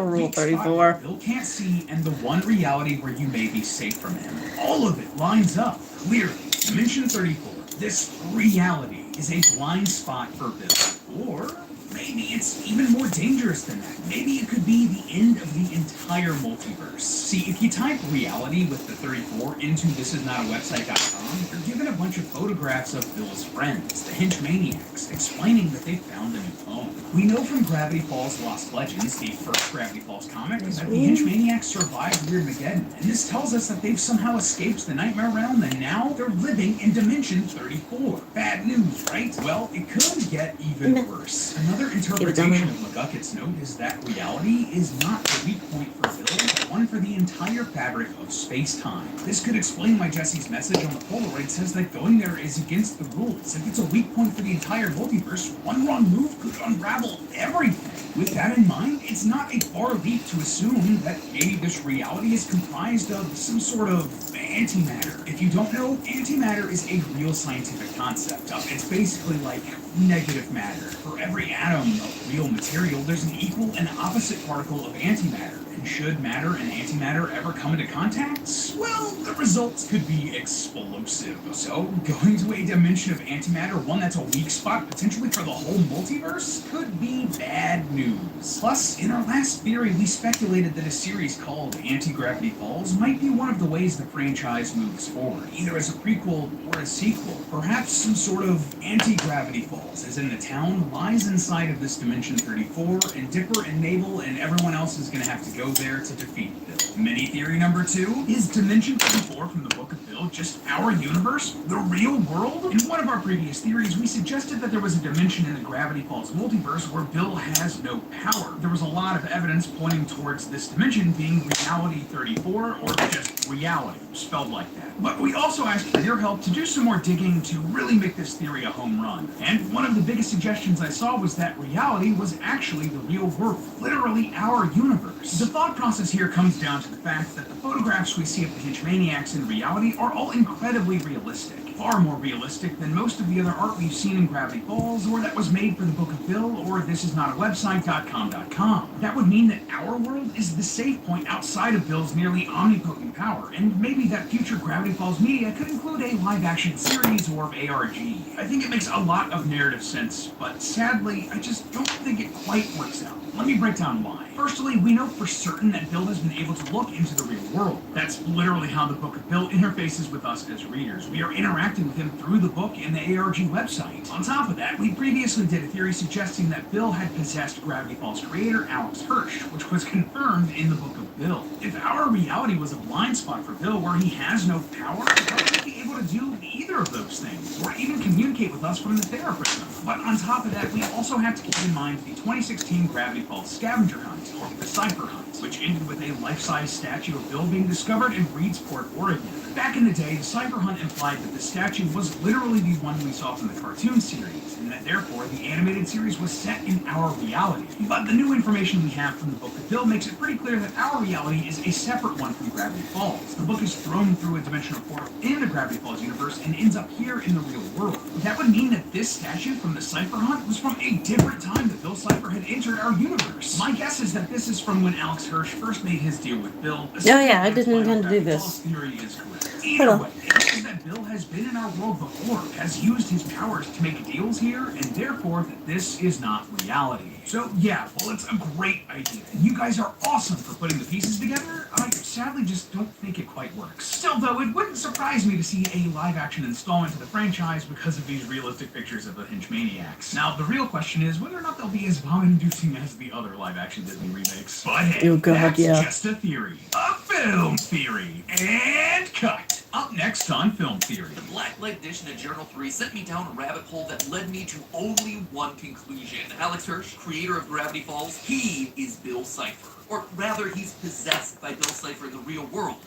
Rule 34. Bill can't see, and the one reality where you may be safe from him. All of it lines up, clearly. Dimension 34. This reality is a blind spot for Bill. Or maybe it's even more dangerous than that. Maybe it could be the end of the entire multiverse. See, if you type reality with the 34 into thisisnotawebsite.com, you're given a bunch of photographs of Bill's friends, the henchmaniacs, explaining that they found a new home. We know from Gravity Falls Lost Legends, the first Gravity Falls comic, that the henchmaniacs survived Weirdmageddon, and this tells us that they've somehow escaped the Nightmare Realm, and now they're living in Dimension 34. Bad news, right? Well, it could get even worse. Another Another interpretation of McGuckett's note is that reality is not the weak point for Bill, but one for the entire fabric of space-time. This could explain why Jesse's message on the Polaroid says that going there is against the rules. If it's a weak point for the entire multiverse, one wrong move could unravel everything. With that in mind, it's not a far leap to assume that maybe this reality is comprised of some sort of antimatter. If you don't know, antimatter is a real scientific concept. It's basically like negative matter. For every atom of real material, there's an equal and opposite particle of antimatter. And should matter and antimatter ever come into contact, well, the results could be explosive. So, going to a dimension of antimatter, one that's a weak spot potentially for the whole multiverse, could be bad news. Plus, in our last theory, we speculated that a series called Anti-Gravity Falls might be one of the ways the franchise moves forward, either as a prequel or a sequel. Perhaps some sort of Anti-Gravity Falls, as in the town lies inside of this Dimension 34, and Dipper and Mabel and everyone else is going to have to go there to defeat Bill. Mini theory number 2, is Dimension 34 from the Book of Bill just our universe? The real world? In one of our previous theories, we suggested that there was a dimension in the Gravity Falls multiverse where Bill has no power. There was a lot of evidence pointing towards this dimension being Reality 34, or just reality, spelled like that. But we also asked for your help to do some more digging to really make this theory a home run. And one of the biggest suggestions I saw was that reality was actually the real world, literally our universe. The thought process here comes down to the fact that the photographs we see of the Hinchmaniacs in reality are all incredibly realistic. Far more realistic than most of the other art we've seen in Gravity Falls, or that was made for the Book of Bill, or thisisnotawebsite.com.com. That would mean that our world is the safe point outside of Bill's nearly omnipotent power, and maybe that future Gravity Falls media could include a live-action series or ARG. I think it makes a lot of narrative sense, but sadly, I just don't think it quite works out. Let me break down why. Firstly, we know for certain that Bill has been able to look into the real world. That's literally how the Book of Bill interfaces with us as readers. We are interacting with him through the book and the ARG website. On top of that, we previously did a theory suggesting that Bill had possessed Gravity Falls creator Alex Hirsch, which was confirmed in the Book of Bill. If our reality was a blind spot for Bill where he has no power, how would he be able to do either of those things, or even communicate with us from the Thera prism? But on top of that, we also have to keep in mind the 2016 Gravity Falls scavenger hunt, or the Cypher Hunt, which ended with a life-size statue of Bill being discovered in Reedsport, Oregon. Back in the day, the Cypher Hunt implied that the statue was literally the one we saw from the cartoon series, and that therefore the animated series was set in our reality. But the new information we have from the Book of Bill makes it pretty clear that our reality is a separate one from Gravity Falls. The book is thrown through a dimensional portal in the Gravity Falls universe and ends up here in the real world. That would mean that this statue from the Cypher Hunt was from a different time that Bill Cypher had entered our universe. My guess is that this is from when Alex Hirsch first made his deal with Bill. Oh yeah, I didn't intend to do this. Theory is correct. Either way, it means that Bill has been in our world before, has used his powers to make deals here, and therefore that this is not reality. So yeah, well, it's a great idea. You guys are awesome for putting the pieces together. I sadly just don't think it quite works. Still though, it wouldn't surprise me to see a live-action installment to the franchise because of these realistic pictures of the Hinchmaniacs. Now, the real question is whether or not they'll be as vomit-inducing as the other live-action Disney remakes. But hey, oh God, that's yeah. just a theory. A film theory. And cut. Up next on Film Theory. The Blacklight edition of Journal 3 sent me down a rabbit hole that led me to only one conclusion. Alex Hirsch, creator of Gravity Falls, he is Bill Cypher. Or rather, he's possessed by Bill Cypher in the real world.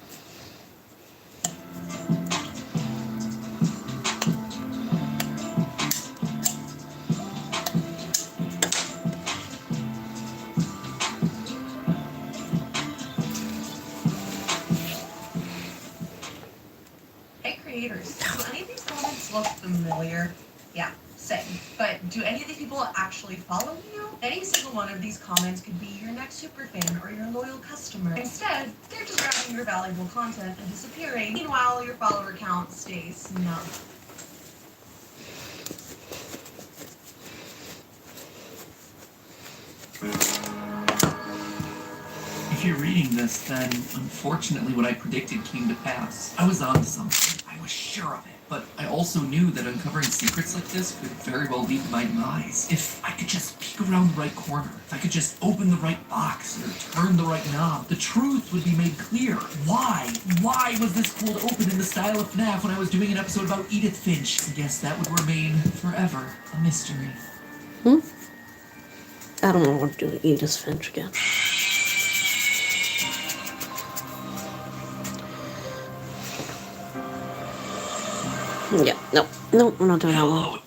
Creators. Do any of these comments look familiar? Yeah, same. But do any of these people actually follow you? Any single one of these comments could be your next superfan or your loyal customer. Instead, they're just grabbing your valuable content and disappearing. Meanwhile, your follower count stays numb. If you're reading this, then unfortunately what I predicted came to pass. I was onto something. I was sure of it. But I also knew that uncovering secrets like this could very well lead to my demise. If I could just peek around the right corner, if I could just open the right box or turn the right knob, the truth would be made clear. Why? Why was this cold open in the style of FNAF when I was doing an episode about Edith Finch? I guess that would remain forever a mystery. I don't want to do Edith Finch again. Yeah, no, we're not doing that one.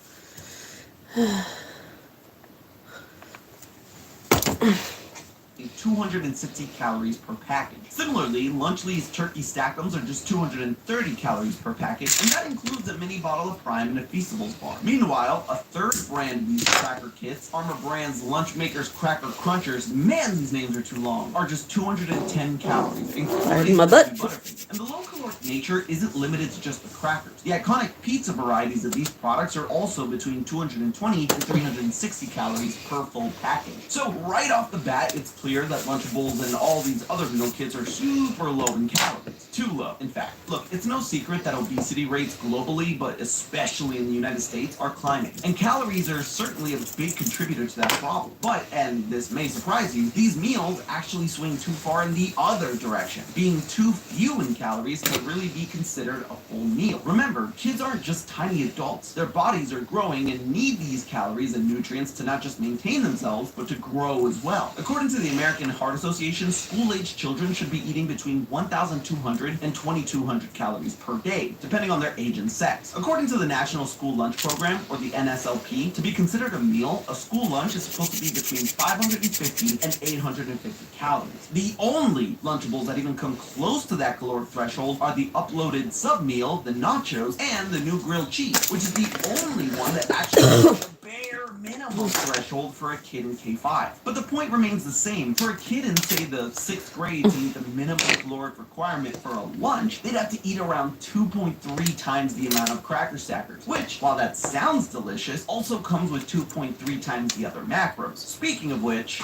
260 calories per package. Similarly, Lunchly's turkey stackums are just 230 calories per package, and that includes a mini bottle of Prime and a Feastables bar. Meanwhile, a third brand of these cracker kits, Armor Brand's Lunchmakers Cracker Crunchers, man, these names are too long, are just 210 calories, including my butt. Butterfinger. And the low-caloric nature isn't limited to just the crackers. The iconic pizza varieties of these products are also between 220 and 360 calories per full package. So right off the bat, it's clear that Lunchables and all these other meal kits are super low in calories. Too low, in fact. Look, it's no secret that obesity rates globally, but especially in the United States, are climbing. And calories are certainly a big contributor to that problem. But, and this may surprise you, these meals actually swing too far in the other direction. Being too few in calories can really be considered a full meal. Remember, kids aren't just tiny adults. Their bodies are growing and need these calories and nutrients to not just maintain themselves, but to grow as well. According to the American Heart Association, school-aged children should be eating between 1,200 and 2,200 calories per day, depending on their age and sex. According to the National School Lunch Program, or the NSLP, to be considered a meal, a school lunch is supposed to be between 550 and 850 calories. The only Lunchables that even come close to that caloric threshold are the uploaded sub-meal, the nachos, and the new grilled cheese, which is the only one that actually bare minimum threshold for a kid in K-5. But the point remains the same. For a kid in, say, the 6th grade to meet the minimum caloric requirement for a lunch, they'd have to eat around 2.3 times the amount of cracker stackers, which, while that sounds delicious, also comes with 2.3 times the other macros. Speaking of which,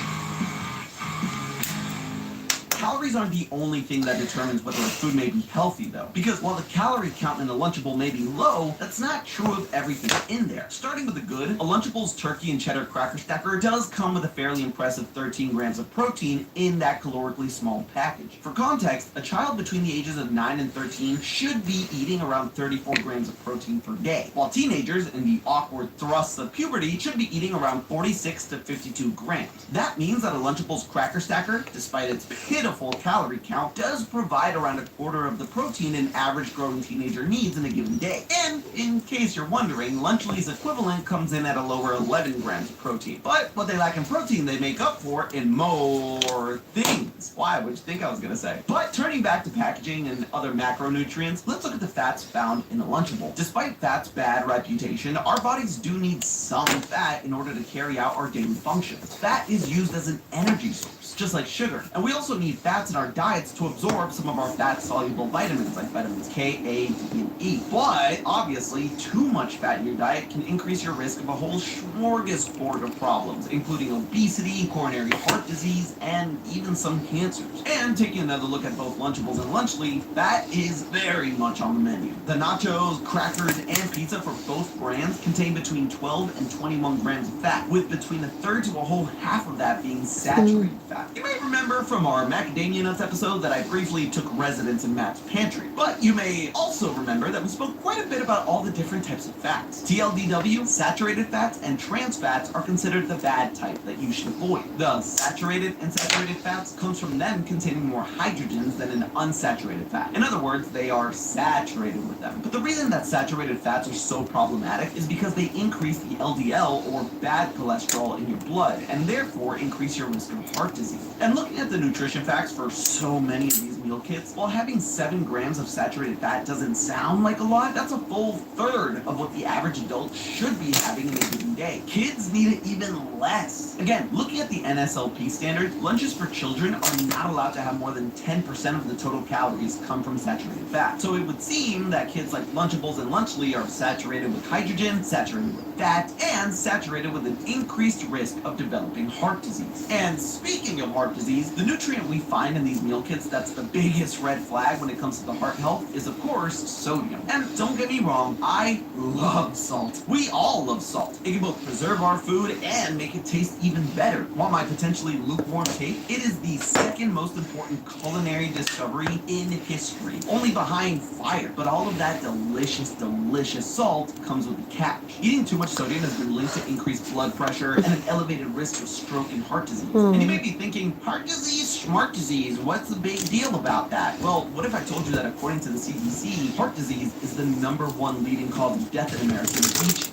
calories aren't the only thing that determines whether a food may be healthy, though. Because while the calorie count in a Lunchable may be low, that's not true of everything in there. Starting with the good, a Lunchable's turkey and cheddar cracker stacker does come with a fairly impressive 13 grams of protein in that calorically small package. For context, a child between the ages of 9 and 13 should be eating around 34 grams of protein per day, while teenagers in the awkward thrusts of puberty should be eating around 46 to 52 grams. That means that a Lunchable's cracker stacker, despite its pitiful calorie count, does provide around a quarter of the protein an average growing teenager needs in a given day. And, in case you're wondering, Lunchly's equivalent comes in at a lower 11 grams of protein. But what they lack in protein, they make up for in more things. Why, would you think I was gonna say? But turning back to packaging and other macronutrients, let's look at the fats found in a Lunchable. Despite fat's bad reputation, our bodies do need some fat in order to carry out our daily functions. Fat is used as an energy source, just like sugar. And we also need fats in our diets to absorb some of our fat-soluble vitamins, like vitamins K, A, D, and E. But, obviously, too much fat in your diet can increase your risk of a whole smorgasbord of problems, including obesity, coronary heart disease, and even some cancers. And taking another look at both Lunchables and Lunchly, fat is very much on the menu. The nachos, crackers, and pizza for both brands contain between 12 and 21 grams of fat, with between a third to a whole half of that being saturated fat. You may remember from our Macadamia Nuts episode that I briefly took residence in Matt's pantry, but you may also remember that we spoke quite a bit about all the different types of fats. TLDW, saturated fats, and trans fats are considered the bad type that you should avoid. The saturated and saturated fats comes from them containing more hydrogens than an unsaturated fat. In other words, they are saturated with them. But the reason that saturated fats are so problematic is because they increase the LDL, or bad cholesterol, in your blood, and therefore increase your risk of heart disease. And looking at the nutrition facts for so many of these meal kits, while having 7 grams of saturated fat doesn't sound like a lot, that's a full third of what the average adult should be having in a given day. Kids need it even less. Again, looking at the NSLP standard, lunches for children are not allowed to have more than 10% of the total calories come from saturated fat. So it would seem that kids like Lunchables and Lunchly are saturated with hydrogen, saturated with fat, and saturated with an increased risk of developing heart disease. And speaking of heart disease, the nutrient we find in these meal kits that's the biggest red flag when it comes to the heart health is, of course, sodium. And don't get me wrong, I love salt. We all love salt. It can both preserve our food and make it taste even better. Want my potentially lukewarm take? It is the second most important culinary discovery in history, only behind fire. But all of that delicious, delicious salt comes with a catch. Eating too much sodium has been linked to increased blood pressure and an elevated risk of stroke and heart disease. And you may be thinking, heart disease, smart disease, what's the big deal about that? Well, what if I told you that according to the CDC, heart disease is the #1 leading cause of death in Americans each year.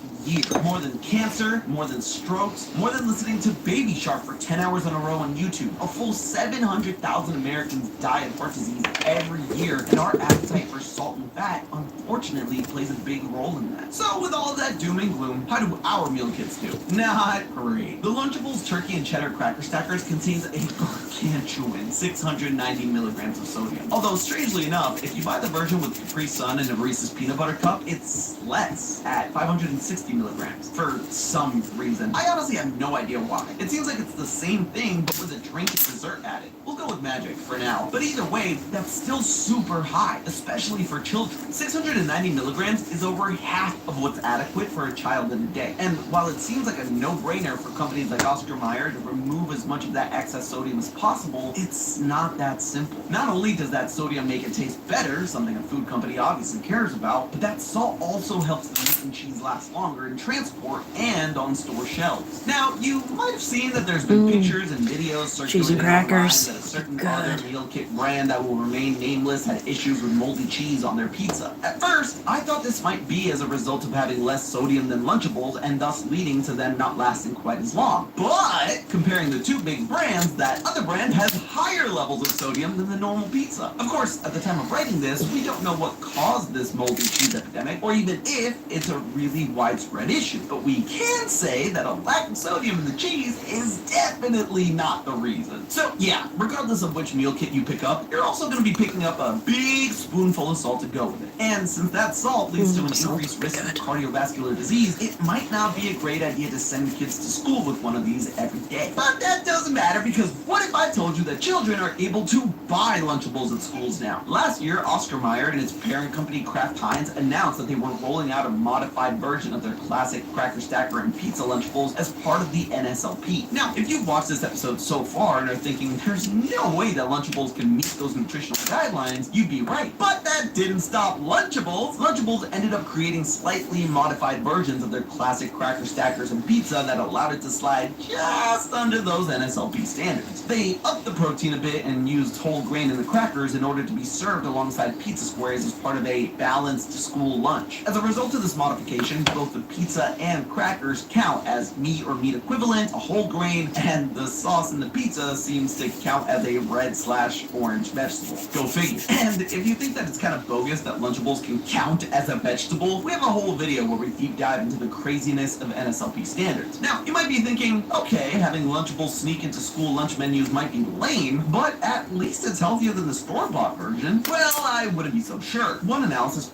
More than cancer, more than strokes, more than listening to Baby Shark for 10 hours in a row on YouTube. A full 700,000 Americans die of heart disease every year, and our appetite for salt and fat, unfortunately, plays a big role in that. So with all of that doom and gloom, how do our meal kits do? Not great. The Lunchables Turkey and Cheddar Cracker Stackers contains a gargantuan 690 milligrams of sodium. Although, strangely enough, if you buy the version with Capri Sun and a Reese's Peanut Butter Cup, it's less, at 560 milligrams, for some reason. I honestly have no idea why. It seems like it's the same thing, but with a drink and dessert added. We'll go with magic for now. But either way, that's still super high, especially for children. 690 milligrams is over half of what's adequate for a child in a day. And while it seems like a no-brainer for companies like Oscar Mayer to remove as much of that excess sodium as possible, it's not that simple. Not only does that sodium make it taste better, something a food company obviously cares about, but that salt also helps the meat and cheese last longer in transport and on store shelves. Now, you might have seen that there's been pictures and videos Cheese and circulating online crackers. that a certain other meal kit brand that will remain nameless had issues with moldy cheese on their pizza. At first, I thought this might be as a result of having less sodium than Lunchables and thus leading to them not lasting quite as long. But comparing the two big brands, that other brand has higher levels of sodium than the normal pizza. Of course, at the time of writing this, we don't know what caused this moldy cheese epidemic, or even if it's a really widespread issue. But we can say that a lack of sodium in the cheese is definitely not the reason. So yeah, regardless of which meal kit you pick up, you're also going to be picking up a big spoonful of salt to go with it. And since that salt leads to an increased risk of cardiovascular disease, it might not be a great idea to send kids to school with one of these every day. But that doesn't matter, because what if I told you that children are able to buy Lunchables at schools now? Last year, Oscar Mayer and its parent company Kraft Heinz announced that they were rolling out a modified version of their classic Cracker Stacker and Pizza Lunchables as part of the NSLP. Now, if you've watched this episode so far and are thinking there's no way that Lunchables can meet those nutritional guidelines, you'd be right. But that didn't stop Lunchables. Lunchables ended up creating slightly modified versions of their classic Cracker Stackers and Pizza that allowed it to slide just under those NSLP standards. They upped the protein a bit and used whole grain in the crackers in order to be served alongside pizza squares as part of a balanced school lunch. As a result of this modification, both the pizza and crackers count as meat or meat equivalent, a whole grain, and the sauce in the pizza seems to count as a red/orange vegetable. Go figure. And if you think that it's kind of bogus that Lunchables can count as a vegetable, we have a whole video where we deep dive into the craziness of NSLP standards. Now, you might be thinking, okay, having Lunchables sneak into school lunch menus might be lame, but at least it's healthier than the store-bought version. Well, I wouldn't be so sure. One analysis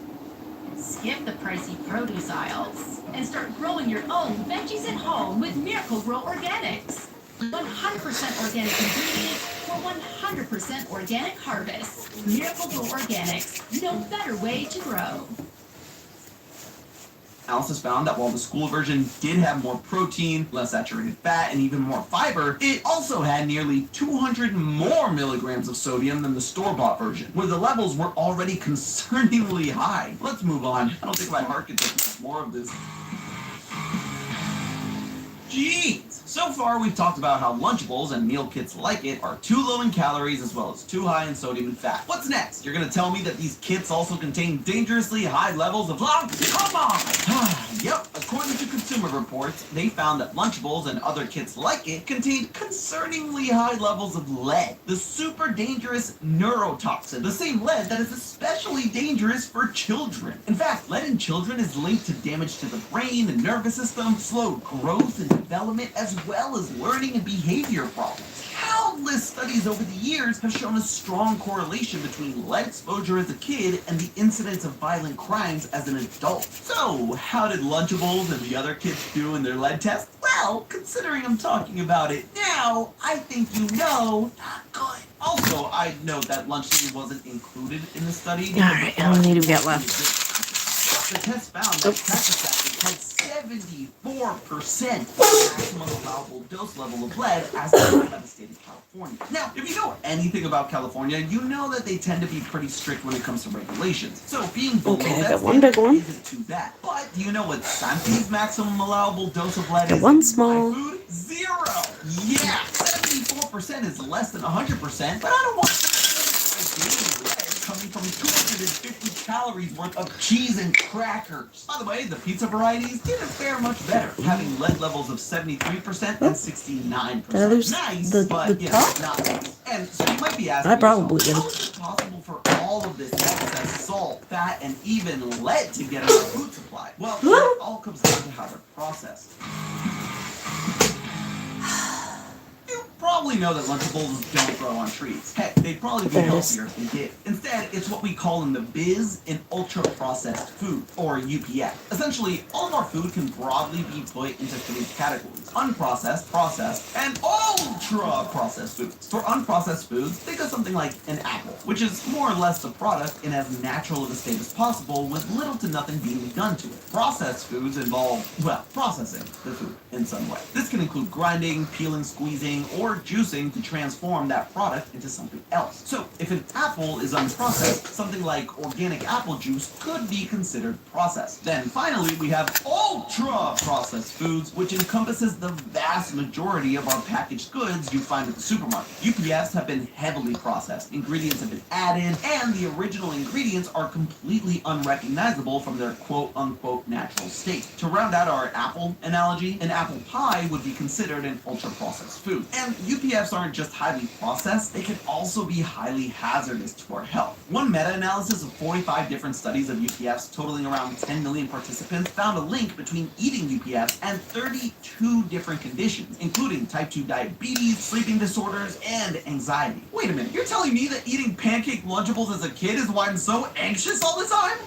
Skip the pricey produce aisles and start growing your own veggies at home with Miracle Grow Organics. 100% organic ingredients for 100% organic harvest. Miracle Grow Organics, no better way to grow. analysis found that while the school version did have more protein, less saturated fat, and even more fiber, it also had nearly 200 more milligrams of sodium than the store-bought version, where the levels were already concerningly high. Let's move on. I don't think my heart can take much more of this. Jeez! So far, we've talked about how Lunchables and meal kits like it are too low in calories as well as too high in sodium and fat. What's next? You're gonna tell me that these kits also contain dangerously high levels of Come on! Yep, according to Consumer Reports, they found that Lunchables and other kits like it contained concerningly high levels of lead, the super dangerous neurotoxin, the same lead that is especially dangerous for children. In fact, lead in children is linked to damage to the brain and nervous system, slowed growth and development, as well as learning and behavior problems. Countless studies over the years have shown a strong correlation between lead exposure as a kid and the incidence of violent crimes as an adult. So, how did Lunchables and the other kids do in their lead test? Well, considering I'm talking about it now, I think you know, not good. Also, I'd note that lunchmeat wasn't included in the study. Alright, how many do we got left? The test found that Cracker had 74% maximum allowable dose level of lead as defined by the state of California. Now, if you know anything about California, you know that they tend to be pretty strict when it comes to regulations. So being below Okay, I that got one big one. isn't too bad. But do you know what Santi's maximum allowable dose of lead Got is? one in small. my food? 0. Yeah, 74% is less than 100%, but I don't want coming from 250 calories worth of cheese and crackers. By the way, the pizza varieties didn't fare much better, having lead levels of 73% and 69%. Did I lose Nice, the but yeah, top? not nice. And so you might be asking I probably yourself, did. how is it possible for all of this excess salt, fat, and even lead to get in our food supply? Well, it all comes down to how they're processed. Probably know that Lunchables don't grow on trees. Heck, they'd probably be healthier if they did. Instead, it's what we call in the biz an ultra-processed food, or UPF. Essentially, all of our food can broadly be put into three categories: unprocessed, processed, and ultra-processed foods. For unprocessed foods, think of something like an apple, which is more or less the product in as natural of a state as possible with little to nothing being done to it. Processed foods involve, well, processing the food in some way. This can include grinding, peeling, squeezing, or juicing to transform that product into something else. So, if an apple is unprocessed, something like organic apple juice could be considered processed. Then finally, we have ultra-processed foods, which encompasses the vast majority of our packaged goods you find at the supermarket. UPFs have been heavily processed, ingredients have been added, and the original ingredients are completely unrecognizable from their quote-unquote natural state. To round out our apple analogy, an apple pie would be considered an ultra-processed food. And UPFs aren't just highly processed, they can also be highly hazardous to our health. One meta-analysis of 45 different studies of UPFs totaling around 10 million participants found a link between eating UPFs and 32 different conditions, including type 2 diabetes, sleeping disorders, and anxiety. Wait a minute, you're telling me that eating pancake Lunchables as a kid is why I'm so anxious all the time?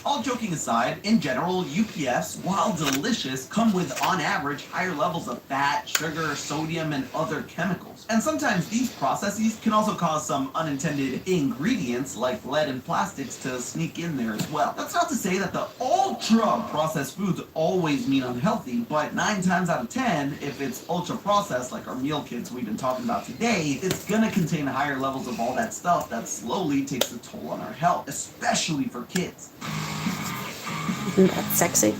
All joking aside, in general, UPFs, while delicious, come with, on average, higher levels of fat, sugar, sodium, and other chemicals. And sometimes these processes can also cause some unintended ingredients like lead and plastics to sneak in there as well. That's not to say that the ultra-processed foods always mean unhealthy, but 9 times out of 10, if it's ultra-processed like our meal kits we've been talking about today, it's gonna contain higher levels of all that stuff that slowly takes a toll on our health, especially for kids. Isn't that sexy?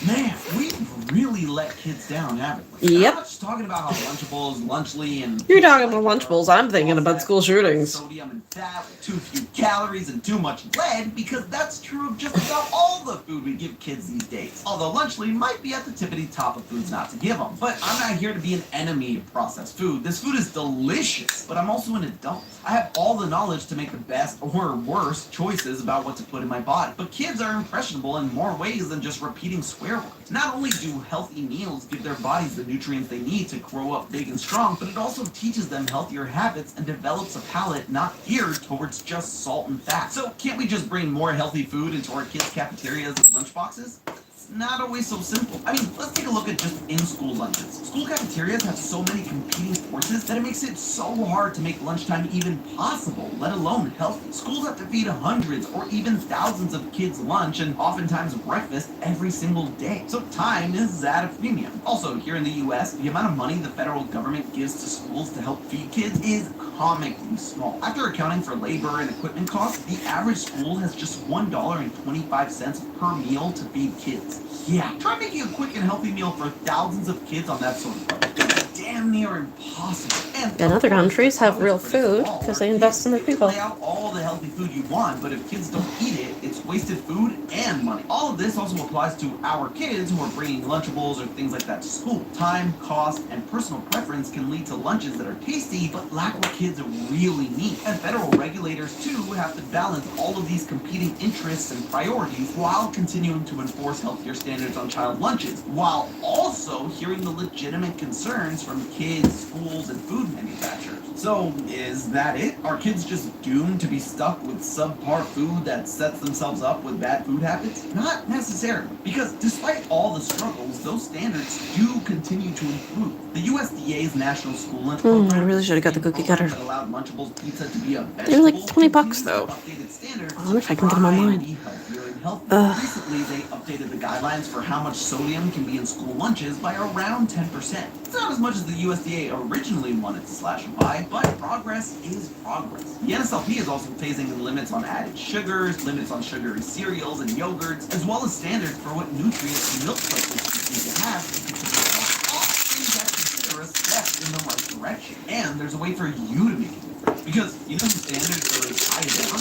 Man, we've really let kids down, haven't we? Yep. I'm not just talking about how Lunchables, Lunchly, and You're talking about Lunchables, I'm thinking about school shootings. sodium and fat with too few calories and too much lead, because that's true of just about all the food we give kids these days. Although Lunchly might be at the tippity top of foods not to give them. But I'm not here to be an enemy of processed food. This food is delicious, but I'm also an adult. I have all the knowledge to make the best or worst choices about what to put in my body. But kids are impressionable in more ways than just repeating swear words. Not only do healthy meals give their bodies the nutrients they need to grow up big and strong, but it also teaches them healthier habits and develops a palate not geared towards just salt and fat. So can't we just bring more healthy food into our kids' cafeterias and lunchboxes? Not always so simple. I mean, let's take a look at just in-school lunches. School cafeterias have so many competing forces that it makes it so hard to make lunchtime even possible, let alone healthy. Schools have to feed hundreds or even thousands of kids lunch and oftentimes breakfast every single day. So time is at a premium. Also, here in the US, the amount of money the federal government gives to schools to help feed kids is comically small. After accounting for labor and equipment costs, the average school has just $1.25 per meal to feed kids. Yeah, try making a quick and healthy meal for thousands of kids on that sort of budget. It's damn near impossible. And other countries have real food because they invest in their people. Lay out all the healthy food you want, but if kids don't eat it, it's wasted food and money. All of this also applies to our kids who are bringing Lunchables or things like that to school. Time, cost, and personal preference can lead to lunches that are tasty but lack what kids really need. And federal regulators too have to balance all of these competing interests and priorities while continuing to enforce healthier standards on child lunches, while also hearing the legitimate concerns from kids, schools, and food food manufacturers. So, is that it? Are kids just doomed to be stuck with subpar food that sets themselves up with bad food habits? Not necessarily, because despite all the struggles, those standards do continue to improve. The USDA's National School Lunch Program I really should have got the cookie cutter. that allowed Lunchables pizza to be a They're like vegetable $20 though. I wonder if I can get them online. Recently, they updated the guidelines for how much sodium can be in school lunches by around 10%. It's not as much as the USDA originally wanted to slash them by, but progress is progress. The NSLP is also phasing in limits on added sugars, limits on sugary cereals and yogurts, as well as standards for what nutrients milk places need to have to contribute all things that consider a step in the right direction. And there's a way for you to make a difference. Because you know the standards are as high as ever?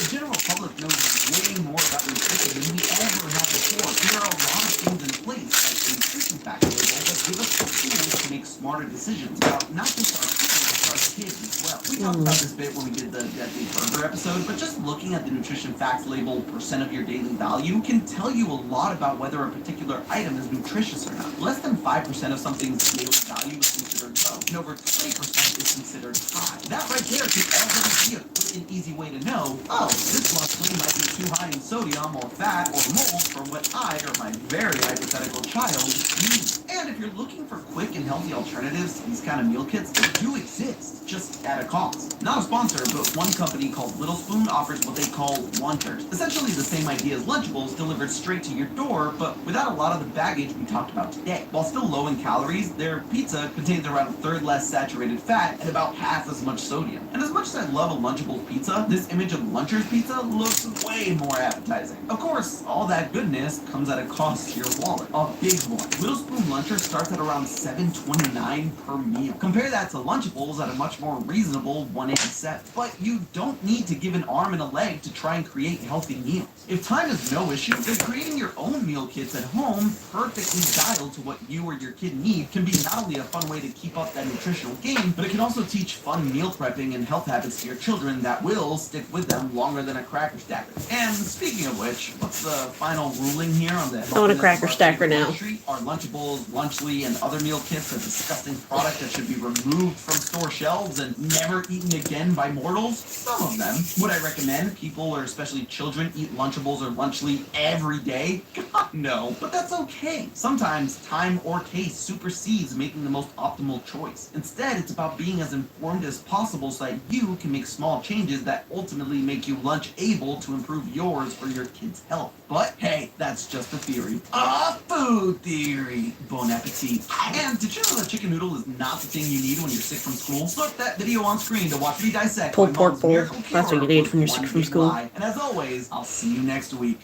The general public knows way more about nutrition than we ever have before. There are a lot of things in place, like the nutrition factor label, that give us the tools to make smarter decisions about not just our food, but our kids as well. We talked about this bit when we did the Deadly Burger episode, but just looking at the nutrition facts label percent of your daily value can tell you a lot about whether a particular item is nutritious or not. Less than 5% of something's daily value is considered low, and over 20% is considered high. That right there can already be a quick and easy way to know, oh, this lunchmeat might be too high in sodium or fat or mold for what I or my very hypothetical child needs. And if you're looking for quick and healthy alternatives to these kind of meal kits, they do exist, just at a cost. Not a sponsor, but one company called Little Spoon offers what they call Lunchers. Essentially the same idea as Lunchables delivered straight to your door, but without a lot of the baggage we talked about today. While still low in calories, their pizza contains around a third less saturated fat and about half as much sodium. And as much as I love a Lunchables pizza, this image of Lunchers pizza looks way more appetizing. Of course, all that goodness comes at a cost to your wallet. A big one. Little Spoon Luncher starts at around $7.29 per meal. Compare that to Lunchables at a much more reasonable $1.87. But you don't need to give an arm and a leg to try and create healthy meals. If time is no issue, then creating your own meal kits at home, perfectly dialed to what you or your kid need, can be not only a fun way to keep up that nutritional game, but it can also teach fun meal prepping and health habits to your children that will stick with them longer than a cracker stacker. And speaking of which, what's the final ruling here on the I want a cracker stacker now. Are Lunchables, Lunchly, and other meal kits a disgusting product that should be removed from store shelves and never eaten again by mortals? Some of them. Would I recommend people, or especially children, eat Lunchables or Lunchly every day? God, no. But that's okay. Sometimes time or taste supersedes making the most optimal choice. Instead, it's about being as informed as possible so that you can make small changes that ultimately make you lunch able to improve yours or your kid's health. But hey, that's just a theory. A food theory. Bon appetit. And did you know that chicken noodle is not the thing you need when you're sick from school? Slurp that video on screen to watch me dissect Pulled my pork mom's bowl. miracle That's what cure you need with when you're one sick from big school. lie. And as always, I'll see you next week.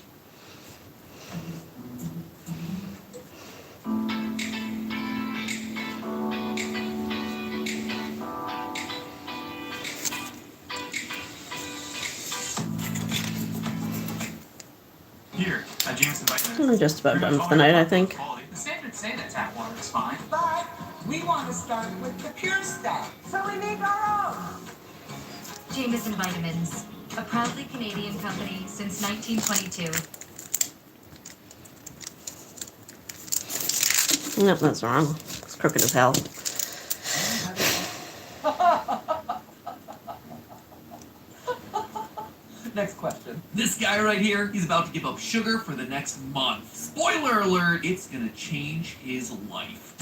Here, Jameson vitamin. I'm just about done for the night, I think. The standards say that tap water is fine. But we want to start with the pure stuff, so we make our own. Jameson Vitamins, a proudly Canadian company since 1922. Nope, that's wrong. It's crooked as hell. Next question. This guy right here, he's about to give up sugar for the next month. Spoiler alert, it's gonna change his life.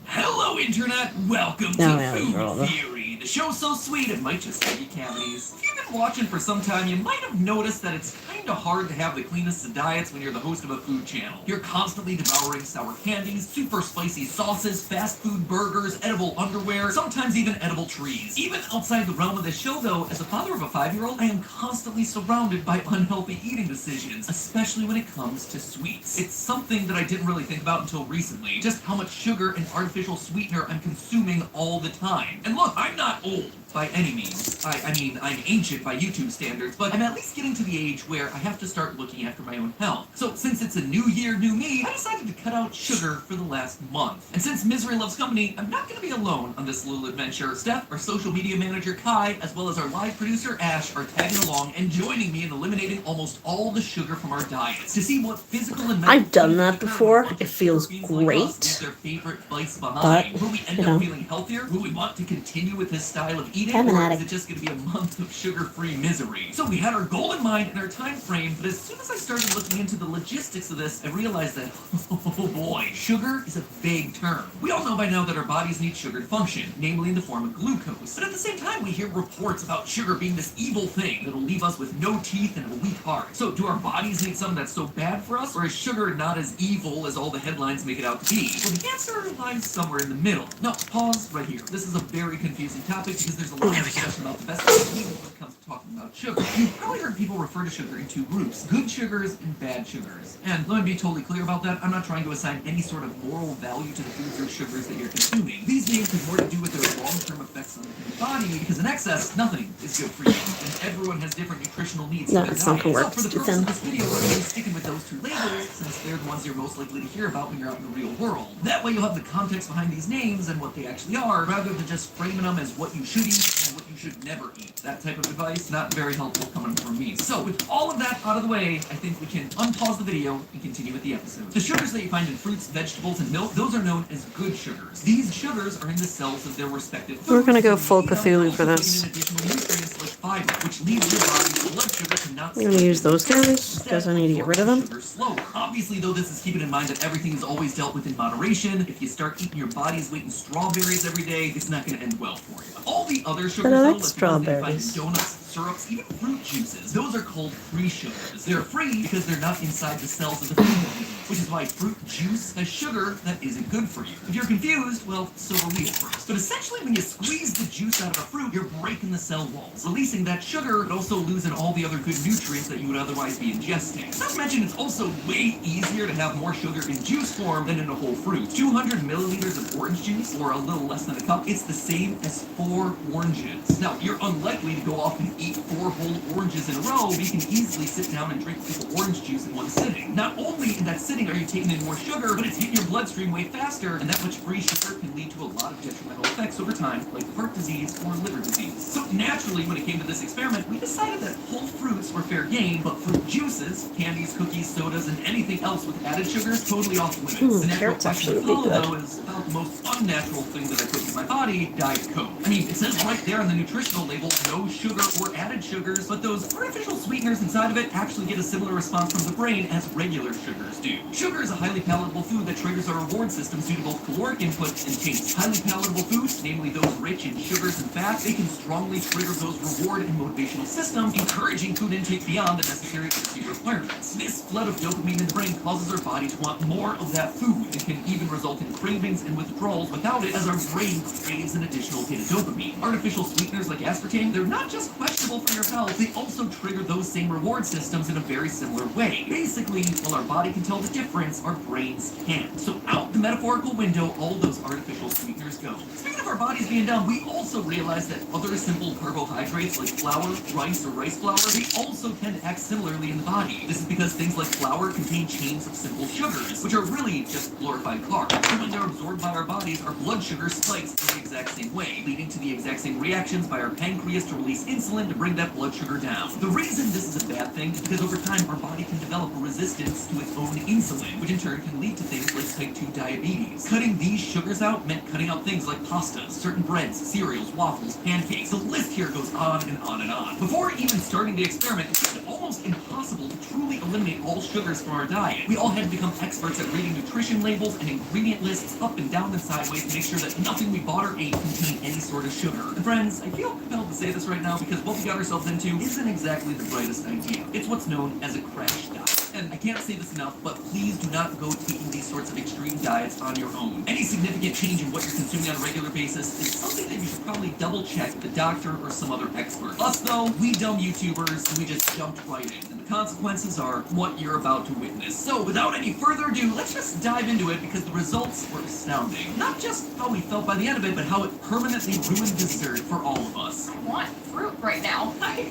Hello, Internet! Welcome to yeah, Food roll this. Theory. The show's so sweet it might just give you cavities. If you've been watching for some time, you might have noticed that it's kinda hard to have the cleanest of diets when you're the host of a food channel. You're constantly devouring sour candies, super spicy sauces, fast food burgers, edible underwear, sometimes even edible trees. Even outside the realm of this show, though, as a father of a 5-year-old, I am constantly surrounded by unhealthy eating decisions, especially when it comes to sweets. It's something that I didn't really think about until recently, just how much sugar and artificial sweetener I'm consuming all the time. And look, I'm not old by any means. I mean, I'm ancient by YouTube standards, but I'm at least getting to the age where I have to start looking after my own health. So since it's a new year, new me, I decided to cut out sugar for the last month. And since Misery loves company, I'm not going to be alone on this little adventure. Steph, our social media manager Kai, as well as our live producer Ash are tagging along and joining me in eliminating almost all the sugar from our diets to see what physical and mental I've done that before. It feels great. their favorite vice But, behind. Will we end you up know. feeling healthier? Will we want to continue with this style of eating? I'm an Or is addict. it just going to be a month of sugar-free misery? So we had our goal in mind and our time frame, but as soon as I started looking into the logistics of this, I realized that, oh boy, sugar is a vague term. We all know by now that our bodies need sugar to function, namely in the form of glucose. But at the same time, we hear reports about sugar being this evil thing that'll leave us with no teeth and a weak heart. So do our bodies need something that's so bad for us, or is sugar not as evil as all the headlines make it out to be? Well, the answer lies somewhere in the middle. Now, pause right here. This is a very confusing topic because there's a lot of discussion about the best way to eat when it comes to talking about sugar. You've probably heard people refer to sugar in two groups, good sugars and bad sugars. And let me be totally clear about that. I'm not trying to assign any sort of moral value to the foods or sugars that you're consuming. These names have more to do with their long-term effects on the human body, because in excess, nothing is good for you. And everyone has different nutritional needs. No, in their it's not gonna diet. work. So for the It's purpose thin. of this video, we're going to be sticking with those two labels, since they're the ones you're most likely to hear about when you're out in the real world. That way you'll have the context behind these names and what they actually are, rather than just framing them as what you should eat and what you should never eat. That type of advice, not very helpful coming from me. So with all of that out of the way, I think we can unpause the video and continue with the episode. The sugars that you find in fruits, vegetables, and milk, those are known as good sugars. These sugars are in the cells of their respective foods. We're gonna go full These Cthulhu for also this. put in additional nutrients like fiber, which leaves your body's blood sugar to not I'm gonna use those guys because I need to get rid of them. sugar slower. Obviously, though, this is keeping in mind that everything is always dealt with in moderation. If you start eating your body's weight in strawberries every day, it's not going to end well for you. All the other sugars, But I like though, like the ones that you find in strawberries. donuts, syrups, even fruit juices, those are called free sugars. They're free because they're not inside the cells of the food, which is why fruit juice has sugar that isn't good for you. If you're confused, well, so are we at first. But essentially, when you squeeze the juice out of a fruit, you're breaking the cell walls, releasing that sugar, but also losing all the other good nutrients that you would otherwise be ingesting. Not to mention, it's also way easier to have more sugar in juice form than in a whole fruit. 200 milliliters of orange juice, or a little less than a cup, it's the same as 4 oranges. Now, you're unlikely to go off and eat 4 whole oranges in a row, but you can easily sit down and drink a cup of orange juice in one sitting. Not only in that sitting are you taking in more sugar, but it's hitting your bloodstream way faster, and that much free sugar can lead to a lot of detrimental effects over time, like heart disease or liver disease. So naturally, when it came to this experiment, we decided that whole fruits were fair game, but fruit juices, candies, cookies, sodas, and anything else with added sugars, totally off limits. The natural carrots question to actually follow, would be good. though, is about the most unnatural thing that I put in my body, Diet Coke. I mean, it says right there on the nutritional label, no sugar or added sugars, but those artificial sweeteners inside of it actually get a similar response from the brain as regular sugars do. Sugar is a highly palatable food that triggers our reward system due to both caloric input and taste. Highly palatable foods, namely those rich in sugars and fats, they can strongly trigger those reward and motivational systems, encouraging food intake beyond the necessary energy requirements. This flood of dopamine in the brain causes our body to want more of that food and can even result in cravings and withdrawals without it, as our brain craves an additional hit of dopamine. Artificial sweeteners like aspartame, they're not just questionable for your health, they also trigger those same reward systems in a very similar way. Basically, while our body can tell the difference, our brains can't. So out the metaphorical window, all those artificial sweeteners go. Speaking of our bodies being down, we also realize that other simple carbohydrates like flour, rice, or rice flour, they also tend to act similarly in the body. This is because things like flour contain chains of simple sugars, which are really just glorified carbs. So when they're absorbed by our bodies, our blood sugar spikes in the exact same way, leading to the exact same reactions by our pancreas to release insulin to bring that blood sugar down. The reason this is a bad thing is because over time our body can develop a resistance to its own insulin, which in turn can lead to things like type 2 diabetes. Cutting these sugars out meant cutting out things like pastas, certain breads, cereals, waffles, pancakes. The list here goes on and on and on. Before even starting the experiment, it seemed almost impossible to truly eliminate all sugars from our diet. We all had to become experts at reading nutrition labels and ingredient lists up and down and sideways to make sure that nothing we bought or ate contained any sort of sugar. And friends, I feel compelled to say this right now because what we got ourselves into isn't exactly the brightest idea. It's what's known as a crash diet. And I can't say this enough, but please do not go taking these sorts of extreme diets on your own. Any significant change in what you're consuming on a regular basis is something that you should probably double check with a doctor or some other expert. Us though, we dumb YouTubers, we just jumped right in. And the consequences are what you're about to witness. So without any further ado, let's just dive into it because the results were astounding. Not just how we felt by the end of it, but how it permanently ruined dessert for all of us. I want fruit right now. I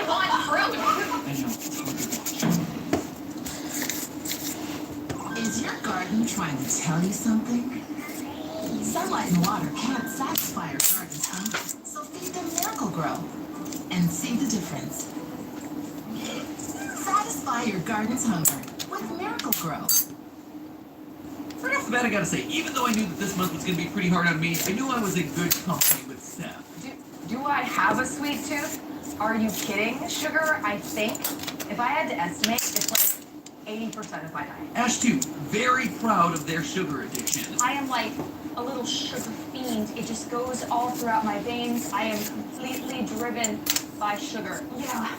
want fruit. I know, it's hard to trying to tell you something? Sunlight and water can't satisfy your garden's hunger, so feed them Miracle Grow and see the difference. Satisfy your garden's hunger with Miracle Grow. Right off the bat, I gotta say, even though I knew that this month was gonna be pretty hard on me, I knew I was in good company with Steph. Do I have a sweet tooth? Are you kidding? Sugar, I think, if I had to estimate, it's like 80% of my diet. Ash, too, very proud of their sugar addiction. I am like a little sugar fiend. It just goes all throughout my veins. I am completely driven by sugar. Yeah,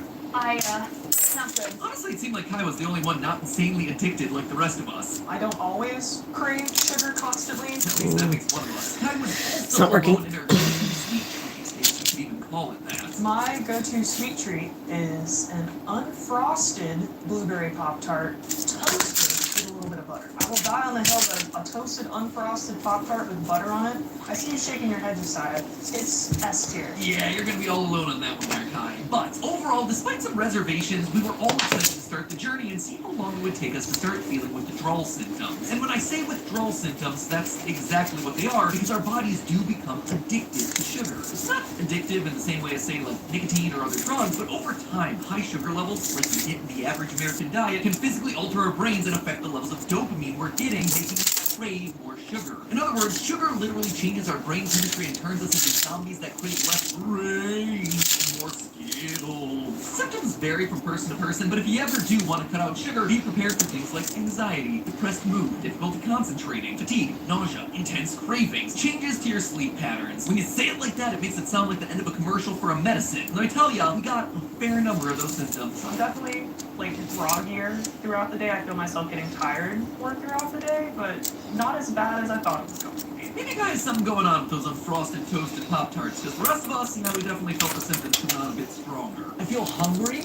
it's not good. Honestly, it seemed like Kai was the only one not insanely addicted like the rest of us. I don't always crave sugar constantly. At least that makes one of us. Kai was It's also not working. alone in her sweet treat stage, if you could even call it that. My go-to sweet treat is an unfrosted blueberry Pop-Tart toasted with a little bit of butter. I will die on the hill of a toasted unfrosted Pop-Tart with butter on it. I see you shaking your head, Josiah. It's S tier. Yeah, you're gonna be all alone on that one there, Kai. But overall, despite some reservations, we were all excited to start the journey and see how long it would take us to start feeling withdrawal symptoms. And when I say withdrawal symptoms, that's exactly what they are, because our bodies do become addicted to sugar. It's not addictive in the same way as, say, like nicotine or other drugs, but over time, high sugar levels, like we get in the average American diet, can physically alter our brains and affect the levels of dopamine we're getting, making us crave more sugar. In other words, sugar literally changes our brain chemistry and turns us into zombies that crave less brain and more Skittles. Symptoms vary from person to person, but if you ever do want to cut out sugar, be prepared for things like anxiety, depressed mood, difficulty concentrating, fatigue, nausea, intense cravings, changes to your sleep patterns. When you say it like that, it makes it sound like the end of a commercial for a medicine. Let me tell ya, we got a fair number of those symptoms. I'm definitely like groggier throughout the day. I feel myself getting tired more throughout the day, but not as bad as I thought it was going to be. Maybe you guys something going on with those unfrosted toasted Pop-Tarts, because the rest of us, we definitely felt the symptoms coming on a bit stronger. I feel hungry.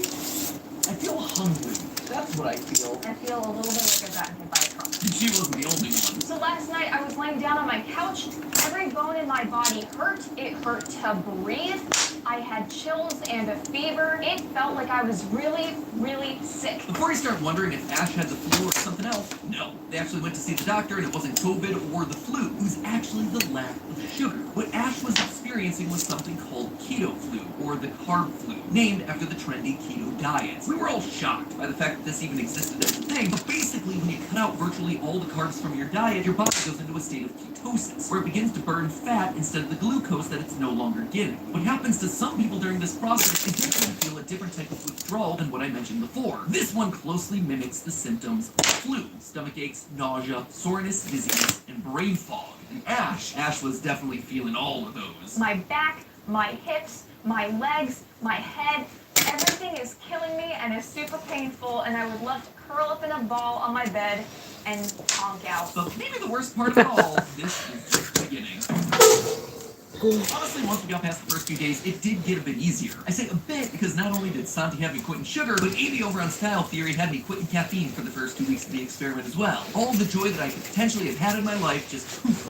That's what I feel. I feel a little bit like I've gotten hit by a truck. She wasn't the only one. So last night I was laying down on my couch. Every bone in my body hurt. It hurt to breathe. I had chills and a fever. It felt like I was really, really sick. Before you start wondering if Ash had the flu or something else, no. They actually went to see the doctor and it wasn't COVID or the flu. It was actually the lack of sugar. What Ash was experiencing was something called keto flu, or the carb flu, named after the trendy keto diets. We were all shocked by the fact that this even existed as a thing, but basically when you cut out virtually all the carbs from your diet, your body goes into a state of ketosis, where it begins to burn fat instead of the glucose that it's no longer getting. What happens to some people during this process is they're going to feel a different type of withdrawal than what I mentioned before. This one closely mimics the symptoms of flu: stomach aches, nausea, soreness, dizziness, and brain fog. And Ash was definitely feeling all of those. My back, my hips, my legs, my head, everything is killing me and is super painful, and I would love to curl up in a ball on my bed and honk out. But maybe the worst part of it all, this is just the beginning. Honestly, once we got past the first few days, it did get a bit easier. I say a bit because not only did Santi have me quitting sugar, but Amy over on Style Theory had me quitting caffeine for the first 2 weeks of the experiment as well. All the joy that I could potentially have had in my life just poof.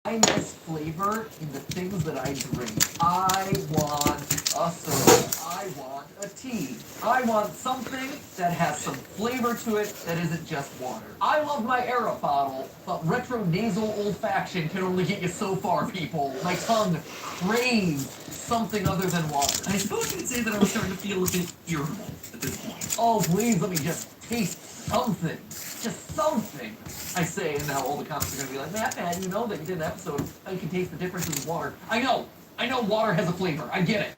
I miss flavor in the things that I drink. I want a soda. I want a tea. I want something that has some flavor to it that isn't just water. I love my Era bottle, but retro nasal olfaction can only get you so far, people. My tongue craves something other than water. I suppose you could say that I was starting to feel a bit irritable at this point. Oh, please let me just taste something. Just something. I say, and now all the comments are going to be like, man, you know that you did an episode how you can taste the differences in water. I know water has a flavor. I get it.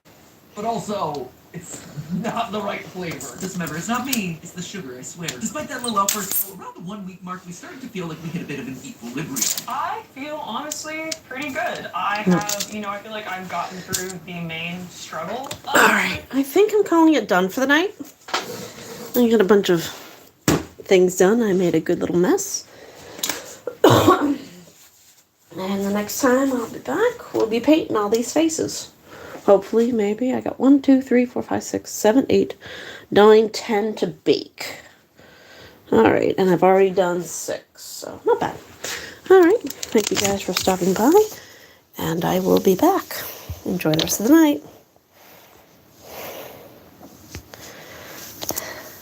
But also, it's not the right flavor. Just remember, it's not me, it's the sugar, I swear. Despite that little outburst, around the 1 week mark, we started to feel like we hit a bit of an equilibrium. I feel honestly pretty good. I have, I feel like I've gotten through the main struggle. Alright, I think I'm calling it done for the night. I got a bunch of things done. I made a good little mess. And the next time I'll be back, we'll be painting all these faces. Hopefully, maybe. I got 1, 2, 3, 4, 5, 6, 7, 8, 9, 10 to bake. Alright, and I've already done 6, so not bad. Alright, thank you guys for stopping by, and I will be back. Enjoy the rest of the night.